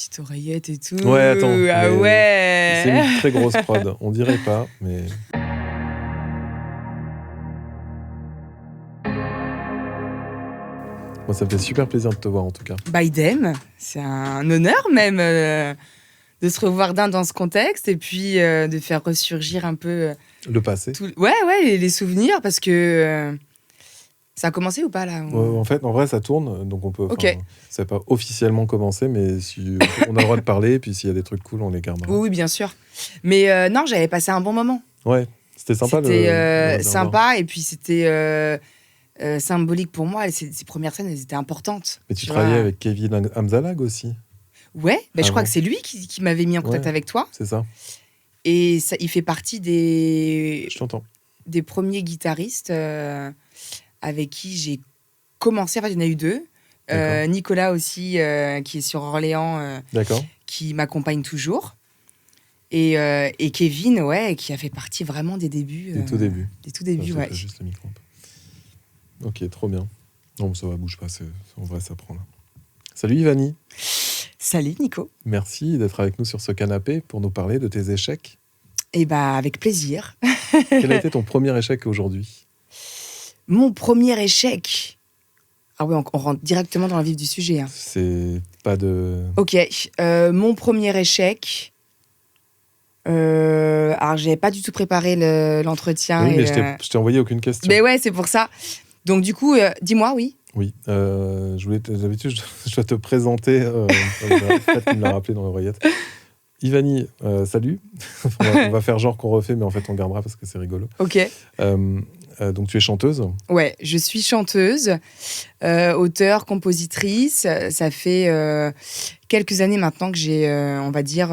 petite oreillette et tout. Ouais, attends. Ah ouais. C'est une très grosse prod. On dirait pas, mais... Moi, ça me fait super plaisir de te voir, en tout cas. Bah, idem. C'est un honneur, même, de se revoir dans ce contexte et puis de faire ressurgir un peu... Le passé. Ouais, les souvenirs, parce que... ça a commencé ou pas, là En vrai, ça tourne, donc on peut... Ok. Ça n'a pas officiellement commencé, mais on a le droit de parler, et puis s'il y a des trucs cool, on les gardera. Oui, bien sûr. Mais non, j'avais passé un bon moment. Ouais, c'était sympa. C'était sympa, et puis c'était symbolique pour moi. Ces premières scènes, elles étaient importantes. Mais tu travaillais avec Kevin Amzalag aussi. Ouais, je crois que c'est lui qui m'avait mis en contact avec toi. C'est ça. Et ça, il fait partie des premiers guitaristes avec qui j'ai commencé. Enfin, il y en a eu deux. Nicolas aussi, qui est sur Orléans, qui m'accompagne toujours. Et Kevin, qui a fait partie vraiment des débuts. Des tout débuts. Des tout débuts, ouais. Juste le micro. Ok, trop bien. Non, ça va, bouge pas, en vrai, ça prend là. Salut Ivani. Salut Nico. Merci d'être avec nous sur ce canapé pour nous parler de tes échecs. Eh bien, avec plaisir. Quel a été ton premier échec aujourd'hui ? Mon premier échec. Ah oui, on rentre directement dans le vif du sujet. Hein. C'est pas de... Ok, mon premier échec... alors, j'avais pas du tout préparé l'entretien. Oui, mais je t'ai envoyé aucune question. Mais ouais, c'est pour ça. Donc du coup, dis-moi, oui. Oui, d'habitude, je dois te présenter. Peut-être qu'il me l'a rappelé dans l'oreillette. Ivani, salut. On va faire genre qu'on refait, mais en fait, on gardera parce que c'est rigolo. Ok. Donc, tu es chanteuse ? Ouais, je suis chanteuse, auteure, compositrice. Ça fait quelques années maintenant que j'ai, on va dire,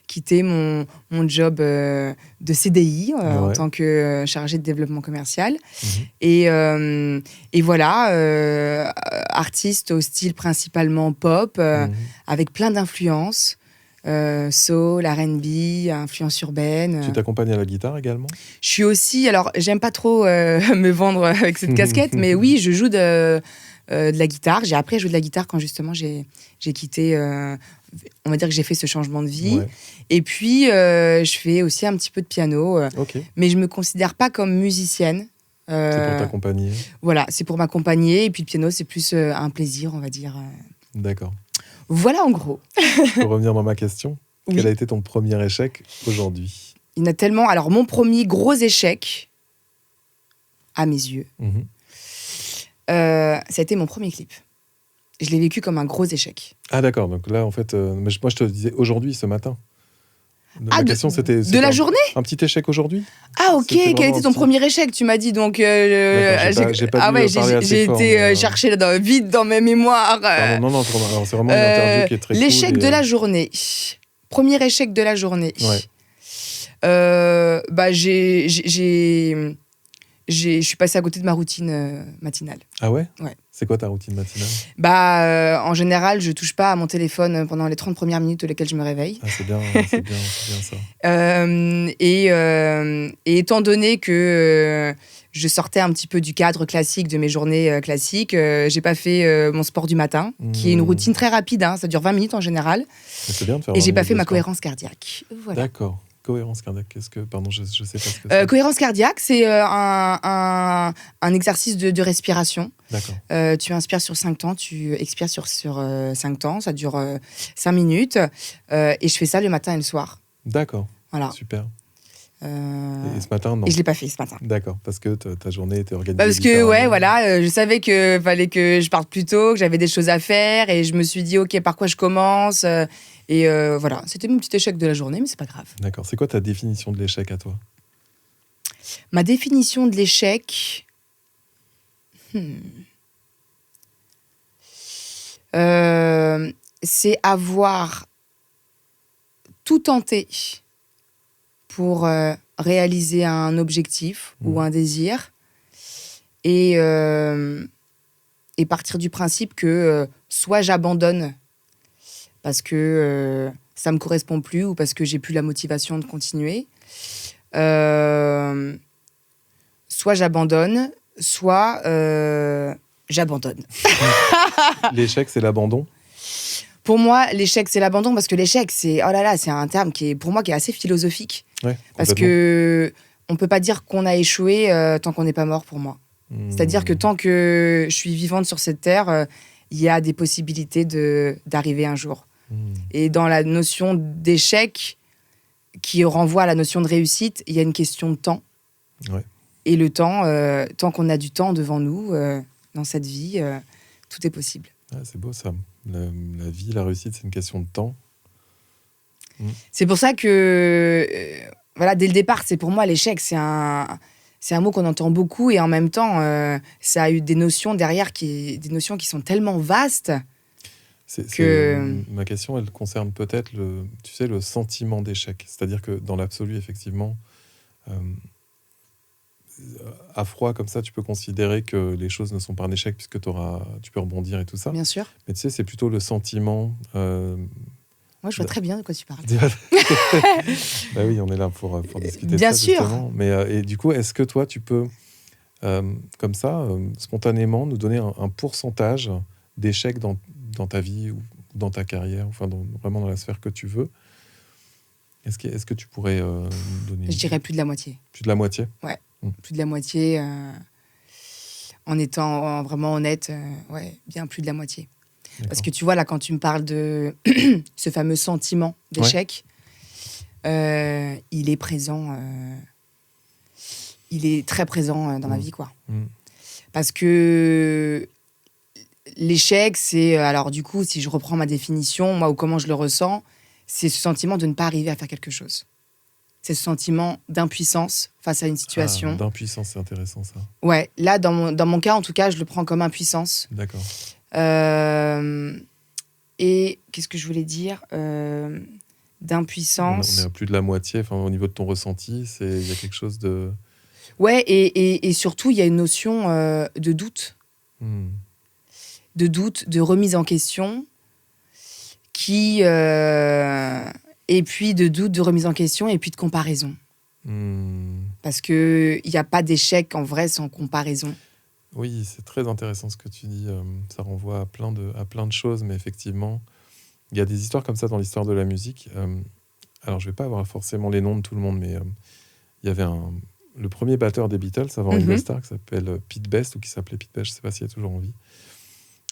quitté mon job de CDI en tant que chargée de développement commercial. Mmh. Et voilà, artiste au style principalement pop, avec plein d'influences. Soul, R&B, influence urbaine. Tu t'accompagnes à la guitare également ? Je suis aussi, alors j'aime pas trop me vendre avec cette casquette, mais oui, je joue de la guitare. J'ai appris à jouer de la guitare quand justement j'ai quitté, on va dire que j'ai fait ce changement de vie. Ouais. Et puis je fais aussi un petit peu de piano, mais je me considère pas comme musicienne. C'est pour t'accompagner ? Voilà, c'est pour m'accompagner. Et puis le piano, c'est plus un plaisir, on va dire. D'accord. Voilà en gros. Pour revenir dans ma question, quel a été ton premier échec aujourd'hui ? Il y en a tellement. Alors mon premier gros échec, à mes yeux, ça a été mon premier clip. Je l'ai vécu comme un gros échec. Ah d'accord, donc là en fait, moi je te le disais aujourd'hui, ce matin. Ma question c'était de la journée ? Un petit échec aujourd'hui ? Ah ok, quel était ton premier échec ? Tu m'as dit donc... j'ai été chercher vite dans mes mémoires. Pardon, non, c'est vraiment une interview qui est très l'échec cool. de la journée. Premier échec de la journée. Ouais. Je suis passée à côté de ma routine matinale. Ah ouais ? Ouais. C'est quoi ta routine matinale ? En général, je touche pas à mon téléphone pendant les 30 premières minutes lesquelles je me réveille. Ah, c'est bien ça. Et étant donné que je sortais un petit peu du cadre classique de mes journées classiques, j'ai pas fait mon sport du matin, qui est une routine très rapide, hein, ça dure 20 minutes en général. C'est bien de faire et j'ai pas fait ma cohérence cardiaque. Voilà. D'accord. Cohérence cardiaque, pardon, je sais pas ce que c'est. Cohérence cardiaque, c'est un exercice de respiration. D'accord. Tu inspires sur 5 temps, tu expires sur 5 temps, ça dure 5 minutes. Et je fais ça le matin et le soir. D'accord. Voilà. Super. Et ce matin, non. Et je l'ai pas fait ce matin. D'accord, parce que ta journée était organisée. Parce que voilà, je savais que fallait que je parte plus tôt, que j'avais des choses à faire, et je me suis dit ok, par quoi je commence. Et voilà, c'était mon petit échec de la journée, mais c'est pas grave. D'accord. C'est quoi ta définition de l'échec à toi ? Ma définition de l'échec, c'est avoir tout tenté pour réaliser un objectif ou un désir et partir du principe que soit j'abandonne parce que ça me correspond plus ou parce que j'ai plus la motivation de continuer, soit j'abandonne, soit j'abandonne. L'échec, c'est l'abandon ? Pour moi, l'échec, c'est l'abandon, parce que l'échec, c'est un terme pour moi qui est assez philosophique. Ouais, parce que on peut pas dire qu'on a échoué tant qu'on n'est pas mort, pour moi. C'est-à-dire que tant que je suis vivante sur cette terre, il y a des possibilités d'arriver un jour. Et dans la notion d'échec, qui renvoie à la notion de réussite, il y a une question de temps. Ouais. Et le temps, tant qu'on a du temps devant nous, dans cette vie, tout est possible. Ouais, c'est beau ça. La vie, la réussite, c'est une question de temps. C'est pour ça que, dès le départ, c'est pour moi l'échec, c'est un mot qu'on entend beaucoup, et en même temps, ça a eu des notions derrière, des notions qui sont tellement vastes. Ma question, elle concerne peut-être le sentiment d'échec. C'est-à-dire que dans l'absolu, effectivement, à froid comme ça, tu peux considérer que les choses ne sont pas un échec puisque tu peux rebondir et tout ça. Bien sûr. Mais tu sais, c'est plutôt le sentiment. Moi, je vois très bien de quoi tu parles. Bah oui, on est là pour discuter bien de ça, sûr. Justement. Mais, et du coup, est-ce que toi, tu peux, comme ça, spontanément, nous donner un pourcentage d'échecs dans ta vie ou dans ta carrière, enfin vraiment dans la sphère que tu veux? Est-ce que tu pourrais nous donner... Je dirais plus de la moitié. Plus de la moitié? Ouais, plus de la moitié. En étant vraiment honnête, bien plus de la moitié. D'accord. Parce que tu vois, là, quand tu me parles de ce fameux sentiment d'échec, il est présent. Il est très présent dans ma vie, quoi. Parce que l'échec, c'est... Alors, du coup, si je reprends ma définition, moi, ou comment je le ressens, c'est ce sentiment de ne pas arriver à faire quelque chose. C'est ce sentiment d'impuissance face à une situation. D'impuissance, c'est intéressant, ça. Ouais, là, dans mon cas, en tout cas, je le prends comme impuissance. D'accord. Et qu'est-ce que je voulais dire d'impuissance. On est à plus de la moitié, au niveau de ton ressenti, il y a quelque chose de... Ouais, et surtout, il y a une notion de doute. De doute, de remise en question, et puis de doute, de remise en question, et puis de comparaison. Parce qu'il n'y a pas d'échec en vrai sans comparaison. Oui, c'est très intéressant ce que tu dis. Ça renvoie à plein de choses, mais effectivement, il y a des histoires comme ça dans l'histoire de la musique. Alors, je ne vais pas avoir forcément les noms de tout le monde, mais il y avait le premier batteur des Beatles avant Ringo Starr, qui s'appelle Pete Best, ou qui s'appelait Pete Best, je ne sais pas s'il est toujours en vie.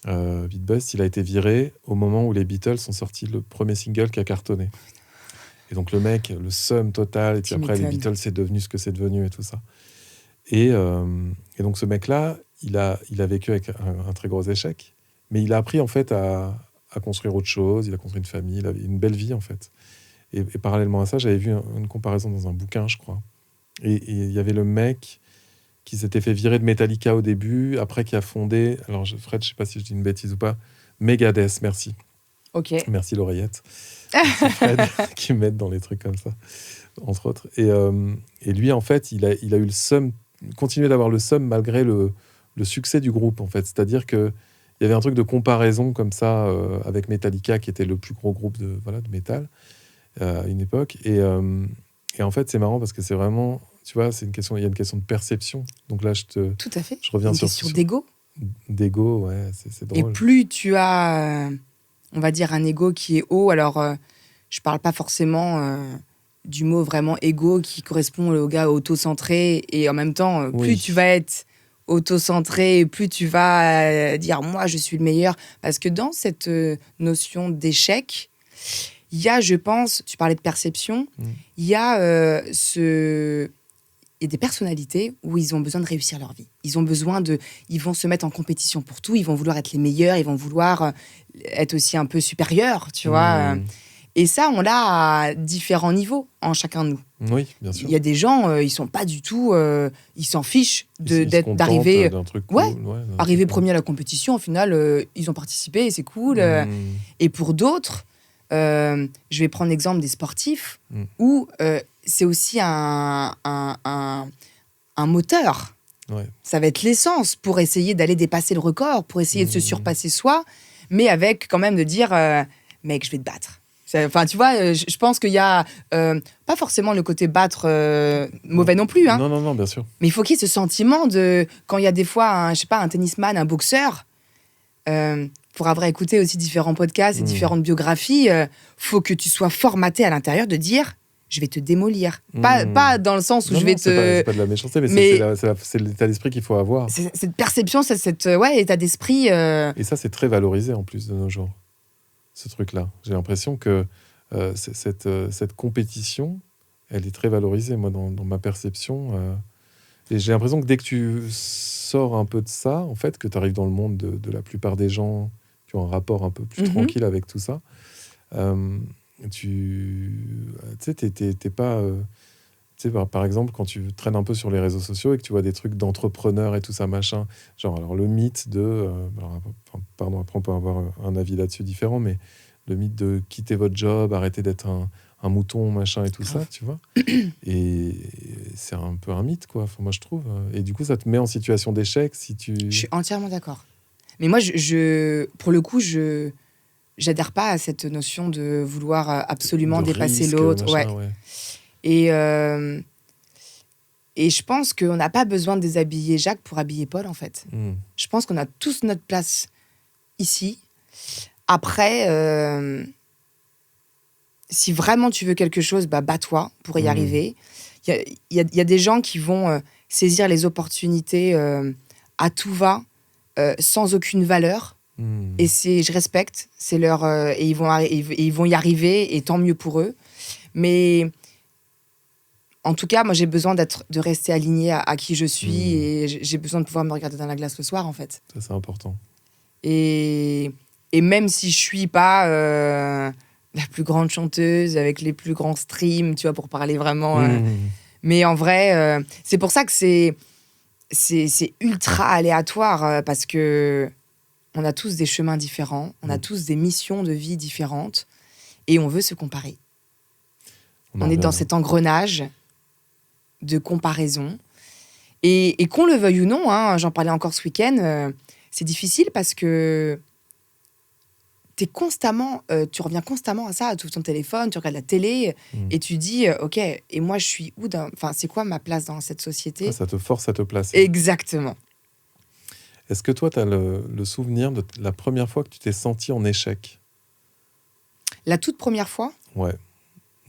Pete Best, il a été viré au moment où les Beatles ont sorti le premier single qui a cartonné. Et donc le mec, le seum total, et puis après les Beatles, c'est devenu ce que c'est devenu et tout ça. Et donc ce mec-là, il a vécu avec un très gros échec, mais il a appris en fait à construire autre chose, il a construit une famille, il a une belle vie en fait. Et parallèlement à ça, j'avais vu une comparaison dans un bouquin, je crois. Et il y avait le mec qui s'était fait virer de Metallica au début, après qui a fondé, alors Fred, je ne sais pas si je dis une bêtise ou pas, Megadeth, merci. Ok. Merci l'oreillette. Merci Fred qui m'aide dans les trucs comme ça, entre autres. Et lui, en fait, il a eu le seum, continué d'avoir le seum malgré le succès du groupe, en fait. C'est-à-dire qu'il y avait un truc de comparaison comme ça avec Metallica, qui était le plus gros groupe de métal à une époque. Et en fait, c'est marrant parce que c'est vraiment... Tu vois, il y a une question de perception. Donc là, tout à fait. Je reviens une question d'ego. D'ego, ouais, c'est drôle. Et plus tu as, on va dire, un ego qui est haut, alors je parle pas forcément du mot vraiment ego qui correspond au gars auto-centré, et en même temps, plus tu vas être auto-centré, plus tu vas dire « moi, je suis le meilleur ». Parce que dans cette notion d'échec, il y a, je pense, tu parlais de perception, il y a il y a des personnalités où ils ont besoin de réussir leur vie. Ils vont se mettre en compétition pour tout, ils vont vouloir être les meilleurs, ils vont vouloir être aussi un peu supérieurs, tu vois. Et ça, on l'a à différents niveaux en chacun de nous. Oui, bien sûr. Il y a des gens, ils sont pas du tout... ils s'en fichent d'arriver... Arriver premier à la compétition, au final, ils ont participé et c'est cool. Et pour d'autres, je vais prendre l'exemple des sportifs, où... c'est aussi un moteur. Ouais. Ça va être l'essence pour essayer d'aller dépasser le record, pour essayer de se surpasser soi, mais avec quand même de dire mec, je vais te battre. Enfin, tu vois, je pense qu'il y a pas forcément le côté battre mauvais non plus. Hein. Non, bien sûr. Mais il faut qu'il y ait ce sentiment de... Quand il y a des fois, un tennisman, un boxeur, pour avoir écouté aussi différents podcasts et différentes biographies, faut que tu sois formaté à l'intérieur de dire je vais te démolir. Pas dans le sens où Non, je vais non, c'est pas de la méchanceté, mais c'est l'état d'esprit qu'il faut avoir. cette perception, cet état d'esprit. Et ça, c'est très valorisé en plus de nos jours, ce truc-là. J'ai l'impression que cette compétition, elle est très valorisée, moi, dans ma perception. Et j'ai l'impression que dès que tu sors un peu de ça, en fait, que tu arrives dans le monde de la plupart des gens qui ont un rapport un peu plus tranquille avec tout ça, tu sais, t'es pas... tu sais, par exemple, quand tu traînes un peu sur les réseaux sociaux et que tu vois des trucs d'entrepreneurs et tout ça, machin, genre, alors le mythe de... pardon, après on peut avoir un avis là-dessus différent, mais le mythe de quitter votre job, arrêter d'être un mouton, machin et tout ça, tu vois. Et c'est un peu un mythe, quoi, moi je trouve. Et du coup, ça te met en situation d'échec si tu... Je suis entièrement d'accord. Mais moi, pour le coup, j'adhère pas à cette notion de vouloir absolument dépasser risque, l'autre. machin, Ouais. Et je pense qu'on n'a pas besoin de déshabiller Jacques pour habiller Paul, en fait. Je pense qu'on a tous notre place ici. Après, si vraiment tu veux quelque chose, bats-toi pour y arriver. Il y a des gens qui vont saisir les opportunités à tout va, sans aucune valeur. Et je respecte. C'est leur, et ils vont y arriver, et tant mieux pour eux. Mais en tout cas, moi, j'ai besoin de rester alignée à qui je suis, et j'ai besoin de pouvoir me regarder dans la glace le soir, en fait. Ça, c'est important. Et même si je suis pas la plus grande chanteuse avec les plus grands streams, tu vois, pour parler vraiment... mais en vrai, c'est pour ça que c'est ultra aléatoire, parce que on a tous des chemins différents, on a tous des missions de vie différentes, et on veut se comparer. On est dans cet engrenage de comparaison. Et qu'on le veuille ou non, hein, j'en parlais encore ce week-end, c'est difficile parce que tu reviens constamment à ça, tu ouvres ton téléphone, tu regardes la télé, et tu dis, ok, et moi je suis où c'est quoi ma place dans cette société ? Ça te force à te placer. Exactement. Est-ce que toi, tu as le souvenir de la première fois que tu t'es senti en échec ? La toute première fois ? Ouais.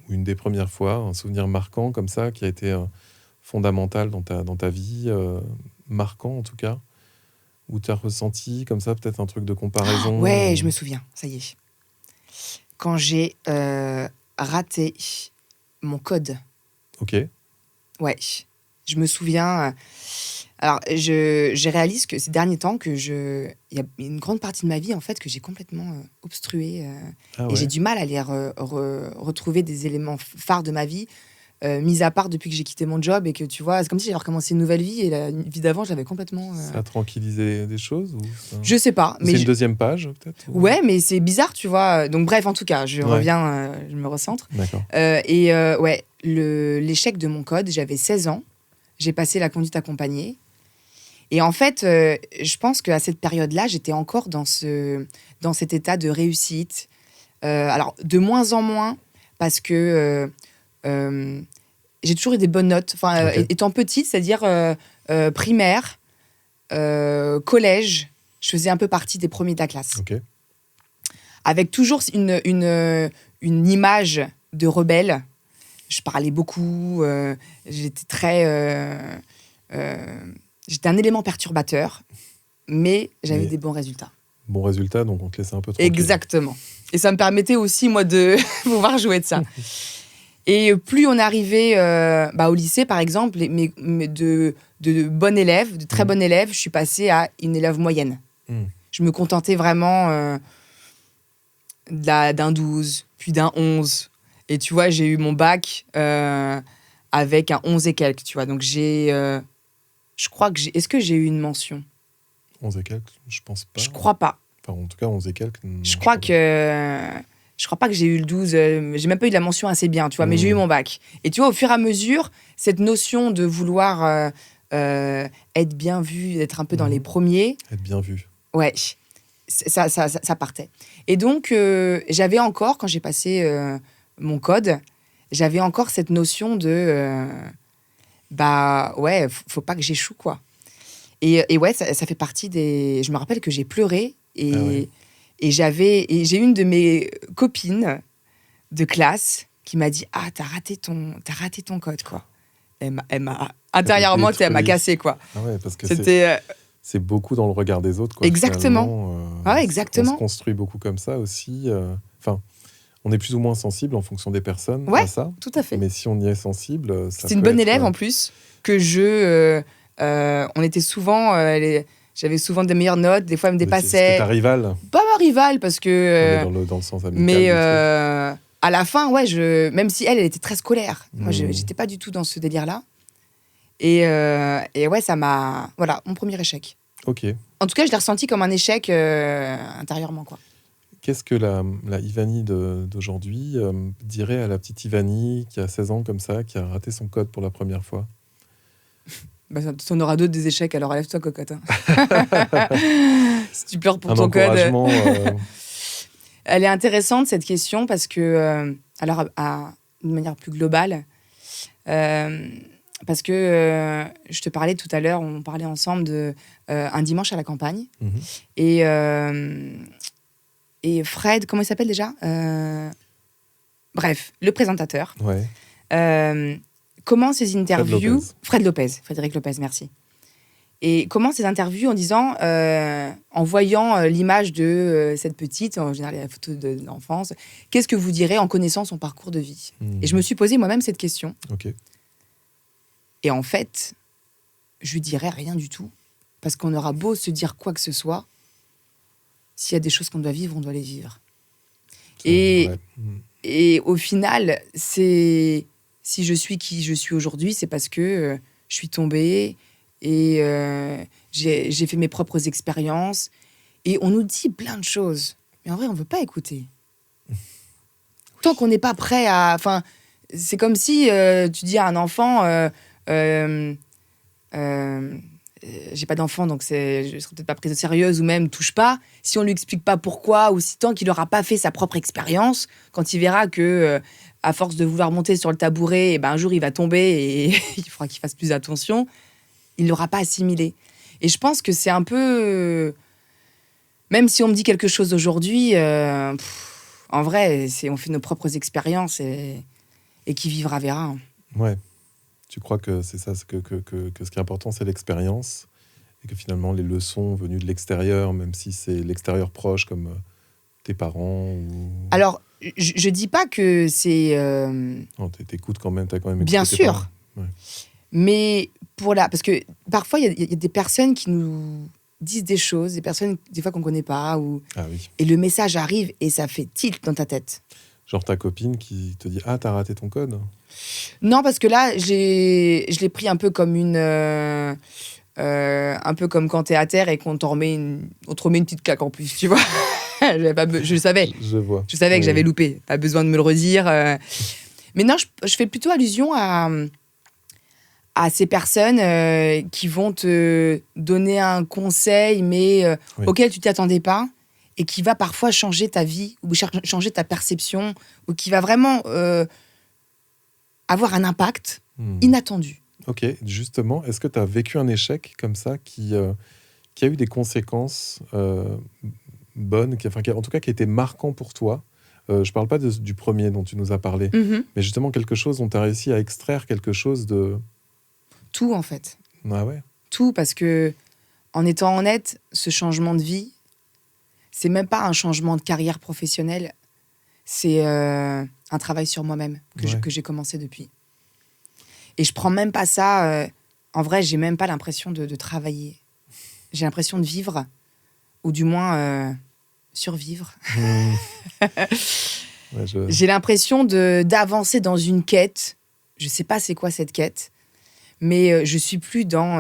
Ou une des premières fois, un souvenir marquant comme ça, qui a été fondamental dans ta vie, marquant en tout cas, où tu as ressenti comme ça peut-être un truc de comparaison. Ouais, je me souviens, ça y est. Quand j'ai raté mon code. Ok. Ouais, je me souviens... alors, je réalise que ces derniers temps, il y a une grande partie de ma vie, en fait, que j'ai complètement obstruée. Et j'ai du mal à aller retrouver des éléments phares de ma vie, mis à part depuis que j'ai quitté mon job, et que, tu vois, c'est comme si j'avais recommencé une nouvelle vie, et la vie d'avant, je l'avais complètement... Ça a tranquillisé des choses ou ça... Je sais pas. Mais c'est une deuxième page, peut-être ou... Ouais, mais c'est bizarre, tu vois. Donc, bref, en tout cas, je reviens, je me recentre. D'accord. Ouais, l'échec de mon code, j'avais 16 ans. J'ai passé la conduite accompagnée. Et en fait, je pense qu'à cette période-là, j'étais encore dans cet état de réussite. Alors, de moins en moins, parce que j'ai toujours eu des bonnes notes. Enfin, étant petite, c'est-à-dire primaire, collège, je faisais un peu partie des premiers de la classe. Okay. Avec toujours une image de rebelle. Je parlais beaucoup, j'étais très... j'étais un élément perturbateur, mais j'avais des bons résultats. Bons résultats, donc on te laissait un peu tranquille. Exactement. Et ça me permettait aussi, moi, de pouvoir jouer de ça. Et plus on arrivait au lycée, par exemple, mais de bonne élève, de très bonne élève, je suis passée à une élève moyenne. Je me contentais vraiment d'un 12, puis d'un 11. Et tu vois, j'ai eu mon bac avec un 11 et quelques, tu vois. Donc je crois que est-ce que j'ai eu une mention ? 11 et quelques, je pense pas. Je crois pas. Enfin, en tout cas, 11 et quelques. Je crois pas que j'ai eu le 12. J'ai même pas eu de la mention assez bien, tu vois, mais j'ai eu mon bac. Et tu vois, au fur et à mesure, cette notion de vouloir être bien vu, d'être un peu dans les premiers. Être bien vu. Ouais, ça partait. Et donc, j'avais encore, quand j'ai passé mon code, j'avais encore cette notion de... faut pas que j'échoue, quoi. Et ouais, ça fait partie des... Je me rappelle que j'ai pleuré, et Et j'ai une de mes copines de classe qui m'a dit « Ah, t'as raté ton code, quoi. » Intérieurement, elle m'a cassé, quoi. Ah ouais, parce que C'était... c'est beaucoup dans le regard des autres, quoi. Exactement. Ouais, exactement. On se construit beaucoup comme ça aussi. Enfin, on est plus ou moins sensible en fonction des personnes Ouais, à ça. tout à fait. Mais si on y est sensible, ça C'était une bonne élève, en plus, que on était souvent... j'avais souvent des meilleures notes, des fois elle me dépassait. C'était ta rivale? Pas ma rivale, parce que... mais dans le sens amical. Mais à la fin, ouais, même si elle était très scolaire, moi, j'étais pas du tout dans ce délire-là. Et ouais, ça m'a... Voilà, mon premier échec. Ok. En tout cas, je l'ai ressenti comme un échec intérieurement, quoi. Qu'est-ce que la Ivani d'aujourd'hui dirait à la petite Ivani qui a 16 ans comme ça, qui a raté son code pour la première fois? Bah, t'en auras d'autres des échecs, alors lève-toi, cocotte. Hein. Si tu pleures pour un ton code... encouragement, Elle est intéressante, cette question, parce que... alors, de manière plus globale... parce que je te parlais tout à l'heure, on parlait ensemble de un dimanche à la campagne. Et Fred, comment il s'appelle déjà Bref, le présentateur. Ouais. Commence ses interviews... Frédéric Lopez, merci. Et commence ses interviews en disant, en voyant l'image de cette petite, en général la photo d'enfance, qu'est-ce que vous direz en connaissant son parcours de vie? Et je me suis posé moi-même cette question. Ok. Et en fait, je lui dirais rien du tout. Parce qu'on aura beau se dire quoi que ce soit, s'il y a des choses qu'on doit vivre, on doit les vivre. Et au final, si je suis qui je suis aujourd'hui, c'est parce que je suis tombée et j'ai fait mes propres expériences. Et on nous dit plein de choses. Mais en vrai, on ne veut pas écouter. Tant qu'on n'est pas prêt à... Enfin, c'est comme si tu dis à un enfant... j'ai pas d'enfant, donc je serais peut-être pas prise au sérieux, ou même touche pas. Si on lui explique pas pourquoi, ou si tant qu'il aura pas fait sa propre expérience, quand il verra que à force de vouloir monter sur le tabouret, et ben un jour il va tomber et il faudra qu'il fasse plus attention, il l'aura pas assimilé. Et je pense que c'est un peu, même si on me dit quelque chose aujourd'hui, en vrai, on fait nos propres expériences et qui vivra verra. Hein. Ouais. Tu crois que c'est ça, que ce qui est important, c'est l'expérience, et que finalement, les leçons venues de l'extérieur, même si c'est l'extérieur proche, comme tes parents ou... Alors, je dis pas que c'est... Non, t'écoutes quand même, t'as quand même écouté bien tes sûr. parents. Ouais. Mais parce que parfois, il y a des personnes qui nous disent des choses, des personnes, des fois, qu'on connaît pas, Ah oui. Et le message arrive et ça fait tilt dans ta tête. Genre ta copine qui te dit « Ah, t'as raté ton code ?» Non, parce que là, je l'ai pris un peu comme un peu comme quand t'es à terre et qu'on te remet une petite claque en plus, tu vois. Je le savais. Je vois. Je savais que j'avais loupé. Pas besoin de me le redire. Mais non, je fais plutôt allusion à ces personnes qui vont te donner un conseil, mais auquel tu t'y attendais pas, et qui va parfois changer ta vie, ou changer ta perception, ou qui va vraiment avoir un impact inattendu. Ok, justement, est-ce que tu as vécu un échec comme ça qui a eu des conséquences bonnes, en tout cas qui a été marquant pour toi? Je parle pas du premier dont tu nous as parlé, mais justement quelque chose dont tu as réussi à extraire quelque chose de... Tout, en fait. Ah ouais? Tout, parce que, en étant honnête, ce changement de vie, c'est même pas un changement de carrière professionnelle, c'est un travail sur moi-même que j'ai commencé depuis. Et je prends même pas ça... en vrai, j'ai même pas l'impression de travailler. J'ai l'impression de vivre, ou du moins survivre. J'ai l'impression d'avancer dans une quête. Je sais pas c'est quoi cette quête, mais je suis plus dans...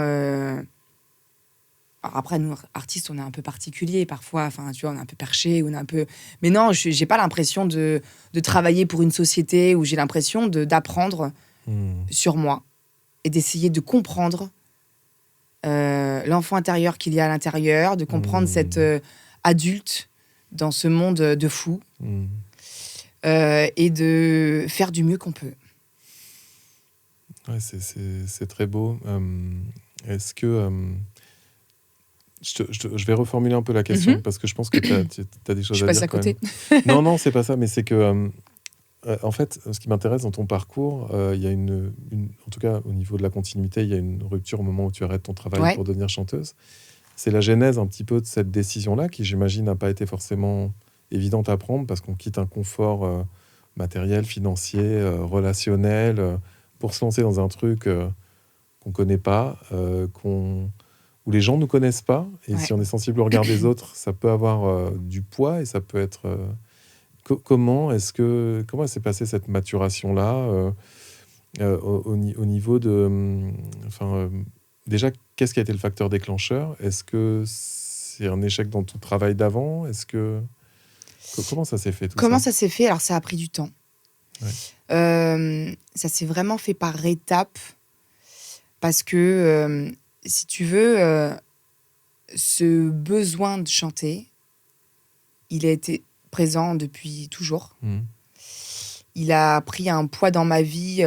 Alors après, nous, artistes, on est un peu particuliers parfois. Enfin, tu vois, on est un peu perché, on est un peu... Mais non, j'ai pas l'impression de travailler pour une société, où j'ai l'impression d'apprendre sur moi et d'essayer de comprendre l'enfant intérieur qu'il y a à l'intérieur, de comprendre cet adulte dans ce monde de fous et de faire du mieux qu'on peut. Ouais, c'est très beau. Est-ce que Je vais reformuler un peu la question parce que je pense que tu as des choses Je à passe dire à quand côté. même. Non, c'est pas ça, mais c'est que, en fait, ce qui m'intéresse dans ton parcours, il y a en tout cas au niveau de la continuité, il y a une rupture au moment où tu arrêtes ton travail Ouais. pour devenir chanteuse. C'est la genèse un petit peu de cette décision-là qui, j'imagine, n'a pas été forcément évidente à prendre parce qu'on quitte un confort matériel, financier, relationnel, pour se lancer dans un truc qu'on connaît pas, où les gens ne nous connaissent pas. Et Ouais. si on est sensible au regard des autres, ça peut avoir du poids et ça peut être... comment s'est passée cette maturation-là au niveau de... déjà, qu'est-ce qui a été le facteur déclencheur? Est-ce que c'est un échec dans ton travail d'avant? Comment ça s'est fait tout Comment ça? ça s'est fait? Alors, ça a pris du temps. Ouais. Ça s'est vraiment fait par étapes parce que, si tu veux, ce besoin de chanter, il a été présent depuis toujours. Mmh. Il a pris un poids dans ma vie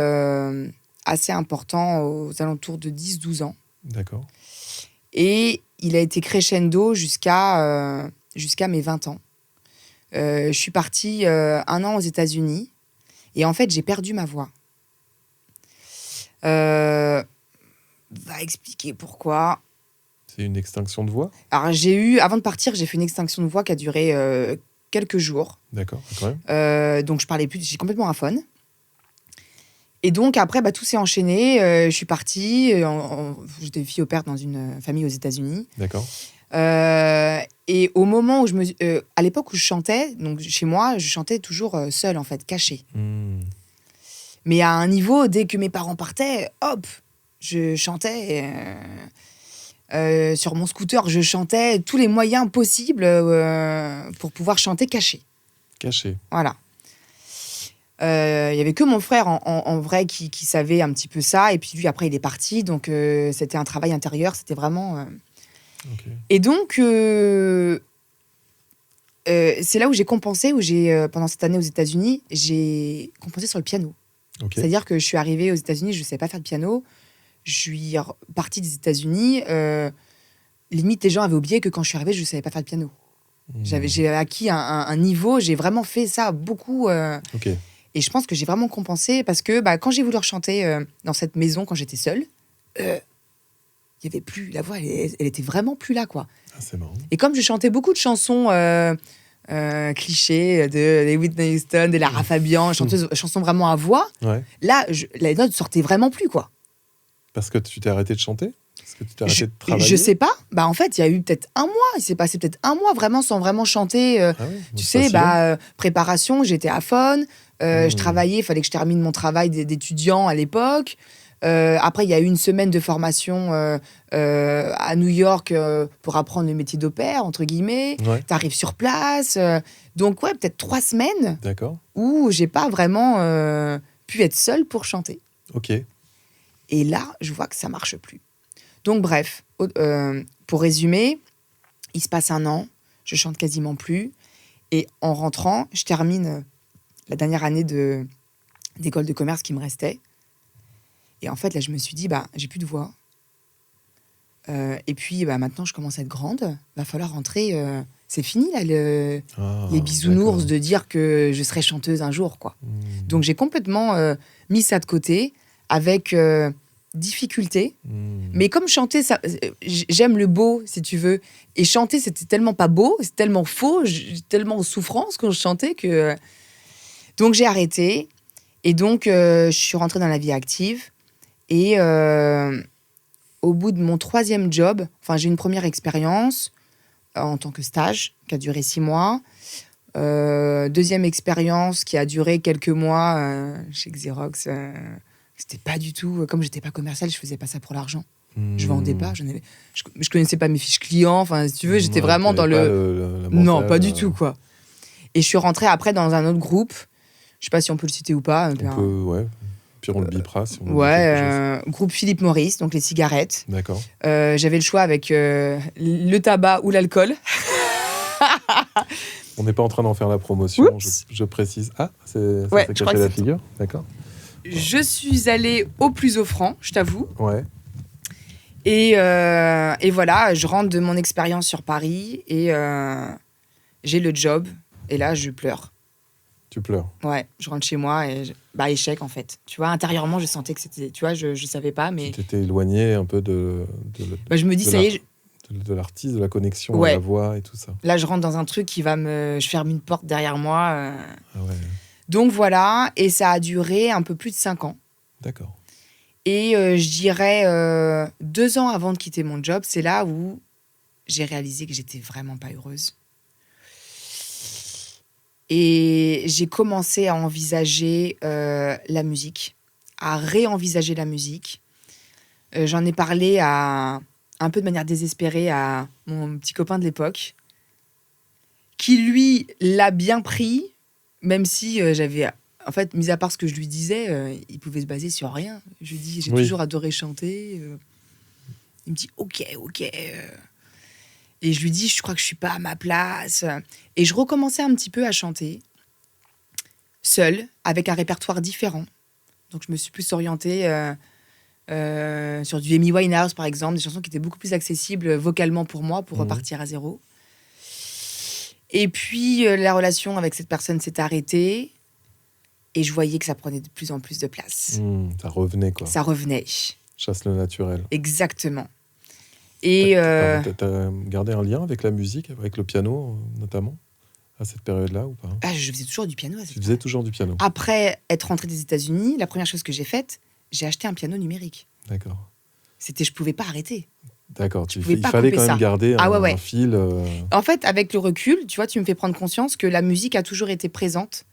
assez important aux alentours de 10-12 ans. D'accord. Et il a été crescendo jusqu'à mes 20 ans. Je suis partie 1 an aux États-Unis et en fait, j'ai perdu ma voix. Va expliquer pourquoi. C'est une extinction de voix? Alors, avant de partir, j'ai fait une extinction de voix qui a duré quelques jours. D'accord, quand même. Donc, je parlais plus, j'ai complètement aphone. Et donc, après, tout s'est enchaîné. Je suis partie. J'étais fille au père dans une famille aux États-Unis. D'accord. Et au moment où à l'époque où je chantais, donc chez moi, je chantais toujours seule, en fait, cachée. Mmh. Mais à un niveau, dès que mes parents partaient, hop, je chantais. Sur mon scooter, je chantais tous les moyens possibles pour pouvoir chanter caché. Caché. Voilà. Il y avait que mon frère en vrai qui savait un petit peu ça. Et puis lui, après, il est parti. Donc, c'était un travail intérieur. C'était vraiment... Okay. Et donc, c'est là où j'ai compensé, pendant cette année aux États-Unis, j'ai compensé sur le piano. Okay. C'est-à-dire que je suis arrivée aux États-Unis, je ne savais pas faire de piano. Je suis partie des États-Unis. Limite, les gens avaient oublié que quand je suis arrivée, je ne savais pas faire de piano. J'ai acquis un niveau, j'ai vraiment fait ça beaucoup. Okay. Et je pense que j'ai vraiment compensé parce que quand j'ai voulu rechanter dans cette maison, quand j'étais seule, il y avait plus, la voix, elle était vraiment plus là, quoi. Ah, c'est marrant. Et comme je chantais beaucoup de chansons clichés, des Whitney Houston, des Lara Fabian, chansons vraiment à voix, ouais. Là, la note sortait vraiment plus, quoi. Parce que tu t'es arrêté de chanter? Parce que tu t'es arrêté de travailler? Je sais pas. En fait, il y a eu peut-être 1 mois. Il s'est passé peut-être 1 mois vraiment sans vraiment chanter. Ah oui, tu sais, préparation, j'étais aphone. Je travaillais, il fallait que je termine mon travail d'étudiant à l'époque. Après, il y a eu 1 semaine de formation à New York pour apprendre le métier d'opère, entre guillemets. Ouais. Tu arrives sur place. Donc, ouais, peut-être 3 semaines. D'accord. Où j'ai pas vraiment pu être seule pour chanter. Ok. Et là, je vois que ça marche plus. Donc, bref, pour résumer, il se passe 1 an, je chante quasiment plus. Et en rentrant, je termine la dernière année d'école de commerce qui me restait. Et en fait, là, je me suis dit, j'ai plus de voix. Et puis, maintenant, je commence à être grande. Va falloir rentrer. C'est fini, là, les bisounours d'accord. De dire que je serai chanteuse un jour, quoi. Donc, j'ai complètement mis ça de côté avec difficulté. Mais comme chanter, ça, j'aime le beau, si tu veux. Et chanter, c'était tellement pas beau, c'est tellement faux, tellement en souffrance quand je chantais que... Donc, j'ai arrêté. Et donc, je suis rentrée dans la vie active. Et au bout de mon 3e job, j'ai une première expérience en tant que stage qui a duré 6 mois. 2e expérience qui a duré quelques mois chez Xerox. C'était pas du tout... Comme j'étais pas commerciale, je faisais pas ça pour l'argent. Je vendais pas. Je connaissais pas mes fiches clients. Si tu veux, j'étais vraiment dans le non, pas du tout, quoi. Et je suis rentrée après dans un autre groupe. Je sais pas si on peut le citer ou pas. On peut, ouais. Puis on le bipera si on veut. Ouais, groupe Philippe Maurice, donc les cigarettes. D'accord. J'avais le choix avec le tabac ou l'alcool. On n'est pas en train d'en faire la promotion, je précise. Ah, ça s'est caché la figure. D'accord. Je suis allée au plus offrant, je t'avoue. Ouais. Et voilà, je rentre de mon expérience sur Paris et j'ai le job. Et là, je pleure. Tu pleures. Ouais, je rentre chez moi et échec en fait. Tu vois, intérieurement, je sentais que c'était. Tu vois, je savais pas, mais. Tu t'étais éloigné un peu Je me dis, de ça y est. de l'artiste, de la connexion à Ouais. la voix et tout ça. Là, je rentre dans un truc qui va me. Je ferme une porte derrière moi. Ah ouais, Donc voilà, et ça a duré un peu plus de 5 ans. d'accord. Et je dirais 2 ans avant de quitter mon job, c'est là où j'ai réalisé que j'étais vraiment pas heureuse. Et j'ai commencé à envisager la musique, à réenvisager la musique. J'en ai parlé un peu de manière désespérée à mon petit copain de l'époque, qui lui l'a bien pris, même si j'avais... En fait, mis à part ce que je lui disais, il pouvait se baser sur rien. Je lui dis, j'ai toujours adoré chanter. Il me dit, ok. Et je lui dis, je crois que je suis pas à ma place. Et je recommençais un petit peu à chanter, seule, avec un répertoire différent. Donc, je me suis plus orientée sur du Amy Winehouse, par exemple, des chansons qui étaient beaucoup plus accessibles vocalement pour moi, pour repartir à zéro. Et puis, la relation avec cette personne s'est arrêtée. Et je voyais que ça prenait de plus en plus de place. Ça revenait, quoi. Ça revenait. Chasse le naturel. Exactement. Et t'as gardé un lien avec la musique, avec le piano, notamment, à cette période-là, ou pas? Je faisais toujours du piano. Tu faisais toujours du piano? Après être rentrée des États-Unis, la première chose que j'ai faite, j'ai acheté un piano numérique. D'accord. Je pouvais pas arrêter. D'accord, il fallait quand même garder un fil. En fait, avec le recul, tu vois, tu me fais prendre conscience que la musique a toujours été présente.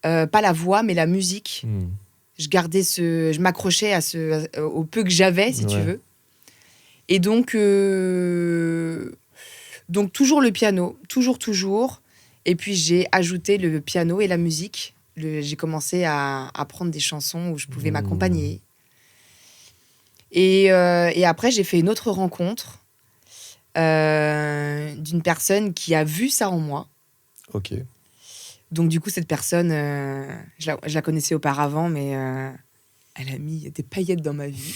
Pas la voix, mais la musique. Je m'accrochais au peu que j'avais, si tu veux. Et donc toujours le piano, toujours. Et puis j'ai ajouté le piano et la musique. J'ai commencé à apprendre des chansons où je pouvais m'accompagner. Et après, j'ai fait une autre rencontre d'une personne qui a vu ça en moi. Ok. Donc, du coup, cette personne, je la connaissais auparavant, mais elle a mis des paillettes dans ma vie,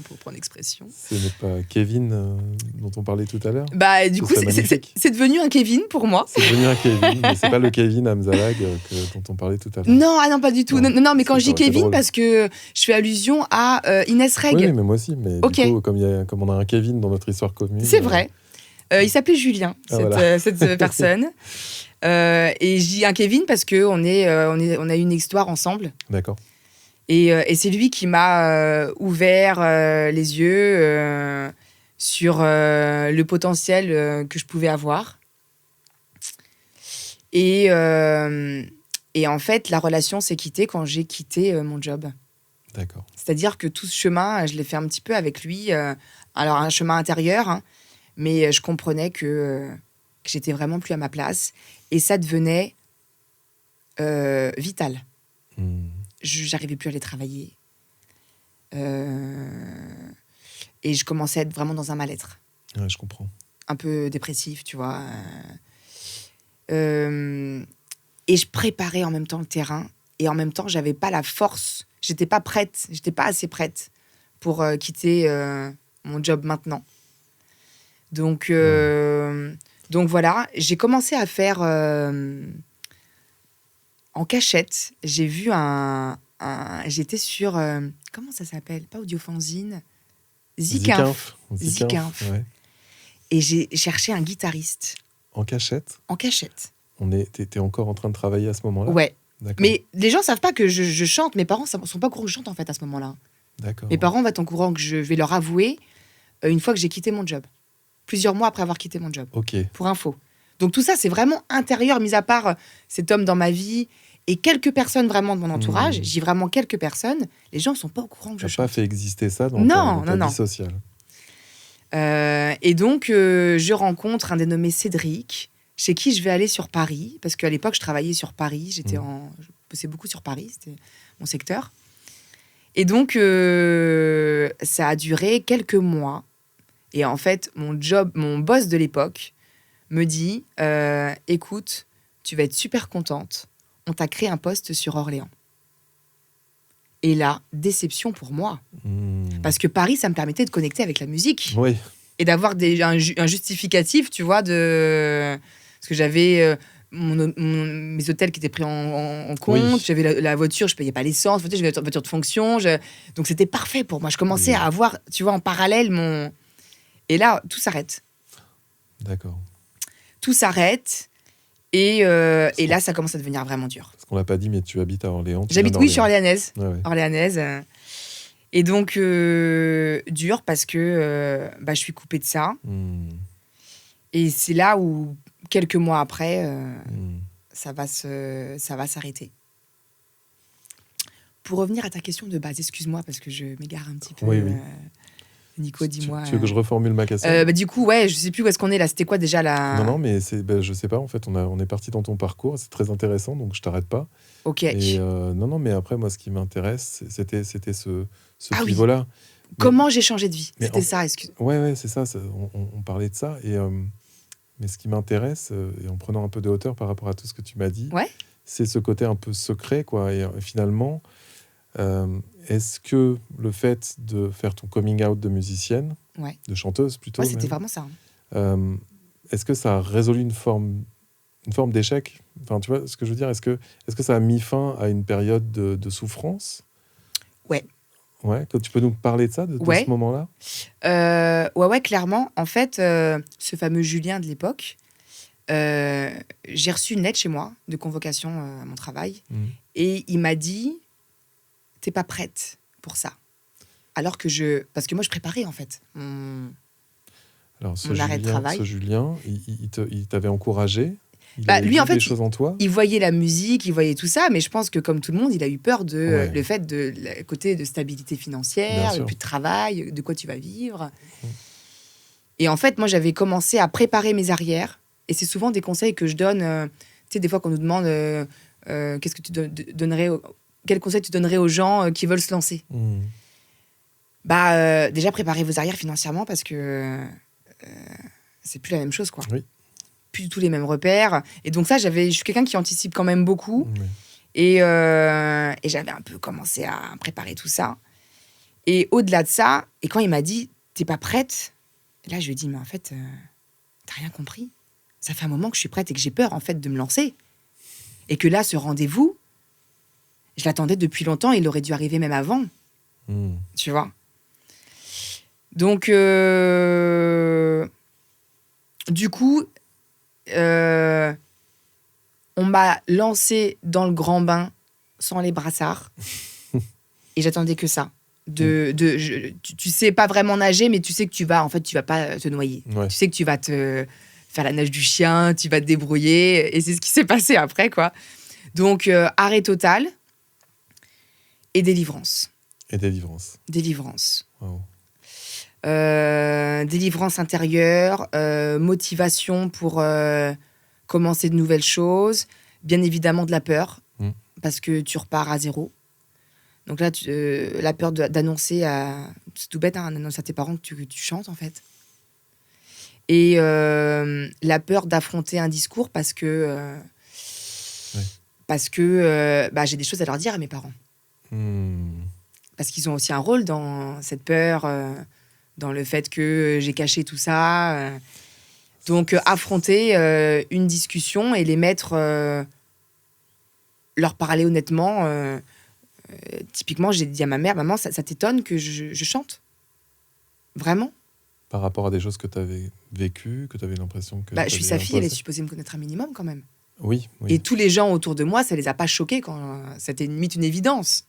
pour prendre l'expression. Ce n'est pas Kevin dont on parlait tout à l'heure? Du coup, c'est devenu un Kevin pour moi. C'est devenu un Kevin, mais c'est pas le Kevin Amzalag dont on parlait tout à l'heure. Non, pas du tout. Non, mais quand je dis Kevin, parce que je fais allusion à Inès Reg. Oui, mais moi aussi. Mais du coup, comme on a un Kevin dans notre histoire commune... C'est vrai. Il s'appelait Julien, cette personne. Et je dis un Kevin parce qu'on a eu une histoire ensemble. D'accord. Et c'est lui qui m'a ouvert les yeux sur le potentiel que je pouvais avoir. Et en fait, la relation s'est quittée quand j'ai quitté mon job. D'accord. C'est-à-dire que tout ce chemin, je l'ai fait un petit peu avec lui. Alors, un chemin intérieur, hein, mais je comprenais que j'étais vraiment plus à ma place. Et ça devenait vital. J'arrivais plus à aller travailler. Et je commençais à être vraiment dans un mal-être. Ouais, je comprends. Un peu dépressif, tu vois. Et je préparais en même temps le terrain. Et en même temps, j'avais pas la force. J'étais pas prête. J'étais pas assez prête pour quitter mon job maintenant. Donc voilà, j'ai commencé à faire... en cachette, j'ai vu j'étais sur... comment ça s'appelle? Pas Audiofanzine. Zikinf. Ouais. Et j'ai cherché un guitariste. En cachette? En cachette. T'étais encore en train de travailler à ce moment-là? Ouais. D'accord. Mais les gens savent pas que je chante. Mes parents sont pas au courant que je chante, en fait, à ce moment-là. D'accord. Mes parents vont être au courant que je vais leur avouer une fois que j'ai quitté mon job. Plusieurs mois après avoir quitté mon job. Ok. Pour info. Donc tout ça, c'est vraiment intérieur, mis à part cet homme dans ma vie et quelques personnes vraiment de mon entourage. Je dis vraiment quelques personnes. Les gens ne sont pas au courant que je chante. Tu n'as pas fait exister ça dans ta vie sociale. Et donc, je rencontre un dénommé Cédric, chez qui je vais aller sur Paris. Parce qu'à l'époque, je travaillais sur Paris. Je bossais beaucoup sur Paris. C'était mon secteur. Et donc, ça a duré quelques mois. Et en fait, mon boss de l'époque me dit écoute, tu vas être super contente, on t'a créé un poste sur Orléans. Et là, déception pour moi. Parce que Paris, ça me permettait de connecter avec la musique. Oui. Et d'avoir un justificatif, tu vois, parce que j'avais mes hôtels qui étaient pris en compte, Oui. j'avais la voiture, je payais pas l'essence, j'avais la voiture de fonction, donc c'était parfait pour moi. Je commençais à avoir, tu vois, en parallèle mon... Et là, tout s'arrête. D'accord. Tout s'arrête, et là, ça commence à devenir vraiment dur. Parce qu'on l'a pas dit, mais tu habites à Orléans. J'habite, oui, je suis orléanaise. Ouais. Orléanaise. Et donc, dur parce que je suis coupée de ça. Et c'est là où, quelques mois après, ça va s'arrêter. Pour revenir à ta question de base, excuse-moi parce que je m'égare un petit peu. Oui. Nico, dis-moi. Tu veux que je reformule ma question ? Du coup, ouais, je sais plus où est-ce qu'on est là. C'était quoi déjà la... Non, mais je sais pas. En fait, on est parti dans ton parcours. C'est très intéressant, donc je t'arrête pas. Ok. Et non, mais après, moi, ce qui m'intéresse, c'était ce pivot-là. Oui. Comment j'ai changé de vie ? C'était ça, excuse. Ouais, c'est ça. On parlait de ça. Et, mais ce qui m'intéresse, et en prenant un peu de hauteur par rapport à tout ce que tu m'as dit, c'est ce côté un peu secret, quoi. Et finalement, est-ce que le fait de faire ton coming out de musicienne, de chanteuse plutôt, c'était vraiment ça. Est-ce que ça a résolu une forme d'échec ? Enfin, tu vois ce que je veux dire ? Est-ce que ça a mis fin à une période de souffrance ? Ouais, tu peux nous parler de ça, de ce moment-là ? Ouais, clairement. En fait, ce fameux Julien de l'époque, j'ai reçu une lettre chez moi de convocation à mon travail, et il m'a dit « T'es pas prête pour ça ». Alors que parce que moi, je préparais, en fait, mon arrêt de travail. Ce Julien, il t'avait encouragé ? Lui, en fait, des choses en toi. Il voyait la musique, il voyait tout ça, mais je pense que comme tout le monde, il a eu peur de le fait de le côté de stabilité financière, de plus de travail, de quoi tu vas vivre. Et en fait, moi, j'avais commencé à préparer mes arrières, et c'est souvent des conseils que je donne. Tu sais, des fois qu'on nous demande qu'est-ce que tu donnerais, quel conseil tu donnerais aux gens qui veulent se lancer. Déjà préparez vos arrières financièrement parce que c'est plus la même chose, quoi. Oui. Plus du tout les mêmes repères. Et donc ça, je suis quelqu'un qui anticipe quand même beaucoup. Et j'avais un peu commencé à préparer tout ça. Et au-delà de ça, et quand il m'a dit « T'es pas prête ?» Là, je lui ai dit « Mais en fait, t'as rien compris. Ça fait un moment que je suis prête et que j'ai peur, en fait, de me lancer. Et que là, ce rendez-vous, je l'attendais depuis longtemps. Il aurait dû arriver même avant. Tu vois ? Donc, du coup... on m'a lancé dans le grand bain sans les brassards et j'attendais que ça. Tu sais pas vraiment nager, mais tu sais que tu vas pas te noyer. Tu sais que tu vas te faire la nage du chien, tu vas te débrouiller, et c'est ce qui s'est passé après, quoi. Donc arrêt total et délivrance. Délivrance. Wow. Délivrance intérieure, motivation pour commencer de nouvelles choses, bien évidemment de la peur, parce que tu repars à zéro. Donc là, la peur d'annoncer c'est tout bête, annoncer à tes parents que tu chantes, en fait. Et la peur d'affronter un discours parce que j'ai des choses à leur dire à mes parents. Parce qu'ils ont aussi un rôle dans cette peur, dans le fait que j'ai caché tout ça. Donc, affronter une discussion et les mettre... leur parler honnêtement. Typiquement, j'ai dit à ma mère, « Maman, ça t'étonne que je chante ? Vraiment ?» Par rapport à des choses que tu avais vécues, que tu avais l'impression que... Je suis sa fille, elle est supposée me connaître un minimum quand même. Oui. Et tous les gens autour de moi, ça les a pas choqués quand c'était limite une évidence.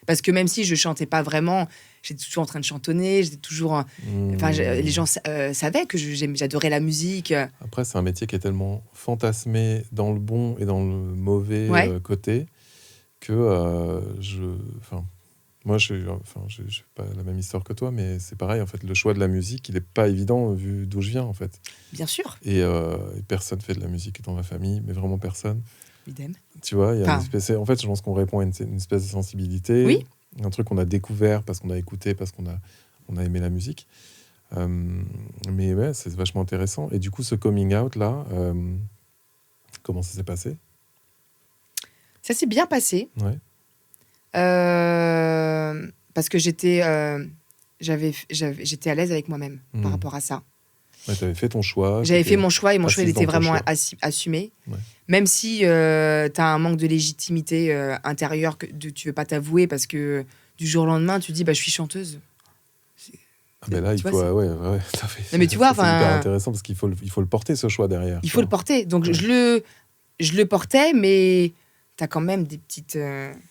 Parce que même si je chantais pas vraiment, j'étais toujours en train de chantonner, j'étais toujours... les gens savaient que j'adorais la musique. Après, c'est un métier qui est tellement fantasmé dans le bon et dans le mauvais côté que moi, je n'ai pas la même histoire que toi, mais c'est pareil, en fait, le choix de la musique, il n'est pas évident vu d'où je viens, en fait. Bien sûr. Et personne fait de la musique dans ma famille, mais vraiment personne. Idem. Tu vois, il y a une espèce... En fait, je pense qu'on répond à une espèce de sensibilité. Oui. Un truc qu'on a découvert parce qu'on a écouté, parce qu'on a aimé la musique. Mais ouais, c'est vachement intéressant. Et du coup, ce coming out-là, comment ça s'est passé ? Ça s'est bien passé. Ouais. parce que j'étais à l'aise avec moi-même par rapport à ça. Ouais, tu avais fait ton choix. J'avais fait mon choix et mon choix, il était vraiment assumé. Ouais. Même si tu as un manque de légitimité intérieure que tu veux pas t'avouer parce que du jour au lendemain, tu dis je suis chanteuse. Là, il faut. Ouais, t'as fait. Non, mais tu vois, c'est hyper intéressant parce qu'il faut le porter, ce choix derrière. Il faut le porter. Donc, je le portais, mais t'as quand même des petites. Tu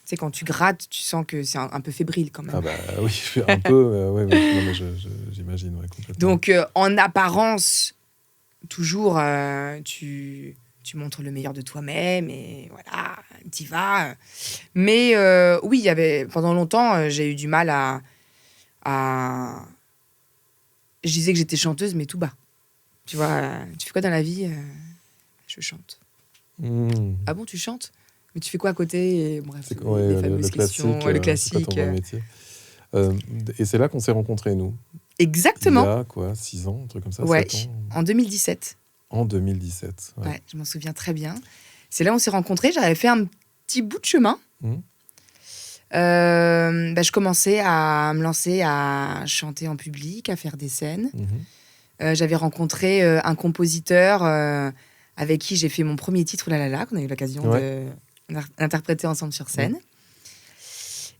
sais, quand tu grattes, tu sens que c'est un peu fébrile quand même. Ah, oui, un peu. Non, mais j'imagine, complètement. Donc, en apparence, toujours, tu montres le meilleur de toi-même et voilà, t'y vas. Mais oui, pendant longtemps, j'ai eu du mal à... Je disais que j'étais chanteuse, mais tout bas. Tu vois, tu fais quoi dans la vie ? Je chante. Ah bon, tu chantes ? Mais tu fais quoi à côté ? Et bref, les fameuses questions, le classique. C'est pas ton vrai métier. Et c'est là qu'on s'est rencontrés, nous. Exactement. Il y a quoi, 6 ans, un truc comme ça, ouais, 7 ans. En 2017. En 2017. Ouais, je m'en souviens très bien. C'est là où on s'est rencontrés. J'avais fait un petit bout de chemin. Je commençais à me lancer à chanter en public, à faire des scènes. J'avais rencontré un compositeur avec qui j'ai fait mon premier titre, Oulala, qu'on a eu l'occasion d'interpréter ensemble sur scène.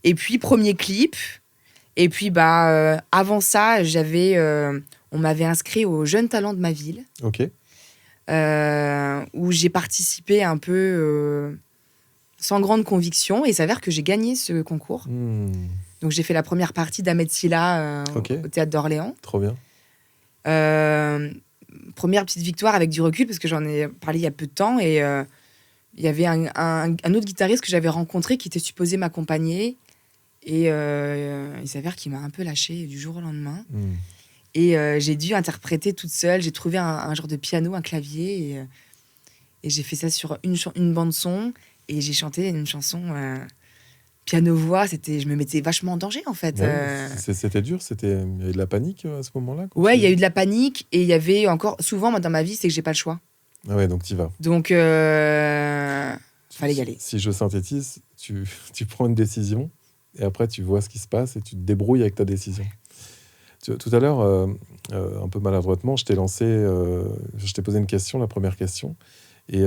Et puis, premier clip. Et puis, avant ça, on m'avait inscrit aux Jeunes Talents de ma ville. Ok. Où j'ai participé un peu sans grande conviction. Et il s'avère que j'ai gagné ce concours. Donc, j'ai fait la première partie d'Ahmed Silla au Théâtre d'Orléans. Trop bien. Première petite victoire avec du recul, parce que j'en ai parlé il y a peu de temps. Et il y avait un autre guitariste que j'avais rencontré qui était supposé m'accompagner. Et il s'avère qu'il m'a un peu lâché du jour au lendemain. Et j'ai dû interpréter toute seule. J'ai trouvé un genre de piano, un clavier. Et j'ai fait ça sur une bande-son. Et j'ai chanté une chanson piano-voix. Je me mettais vachement en danger, en fait. C'était dur. Il y avait de la panique à ce moment-là. Ouais, il y a eu de la panique. Et il y avait encore... Souvent, moi, dans ma vie, c'est que j'ai pas le choix. Ah ouais, donc t'y vas. Donc, fallait y aller. Si je synthétise, tu prends une décision. Et après, tu vois ce qui se passe et tu te débrouilles avec ta décision. Tout à l'heure, un peu maladroitement, je t'ai posé une question, la première question, et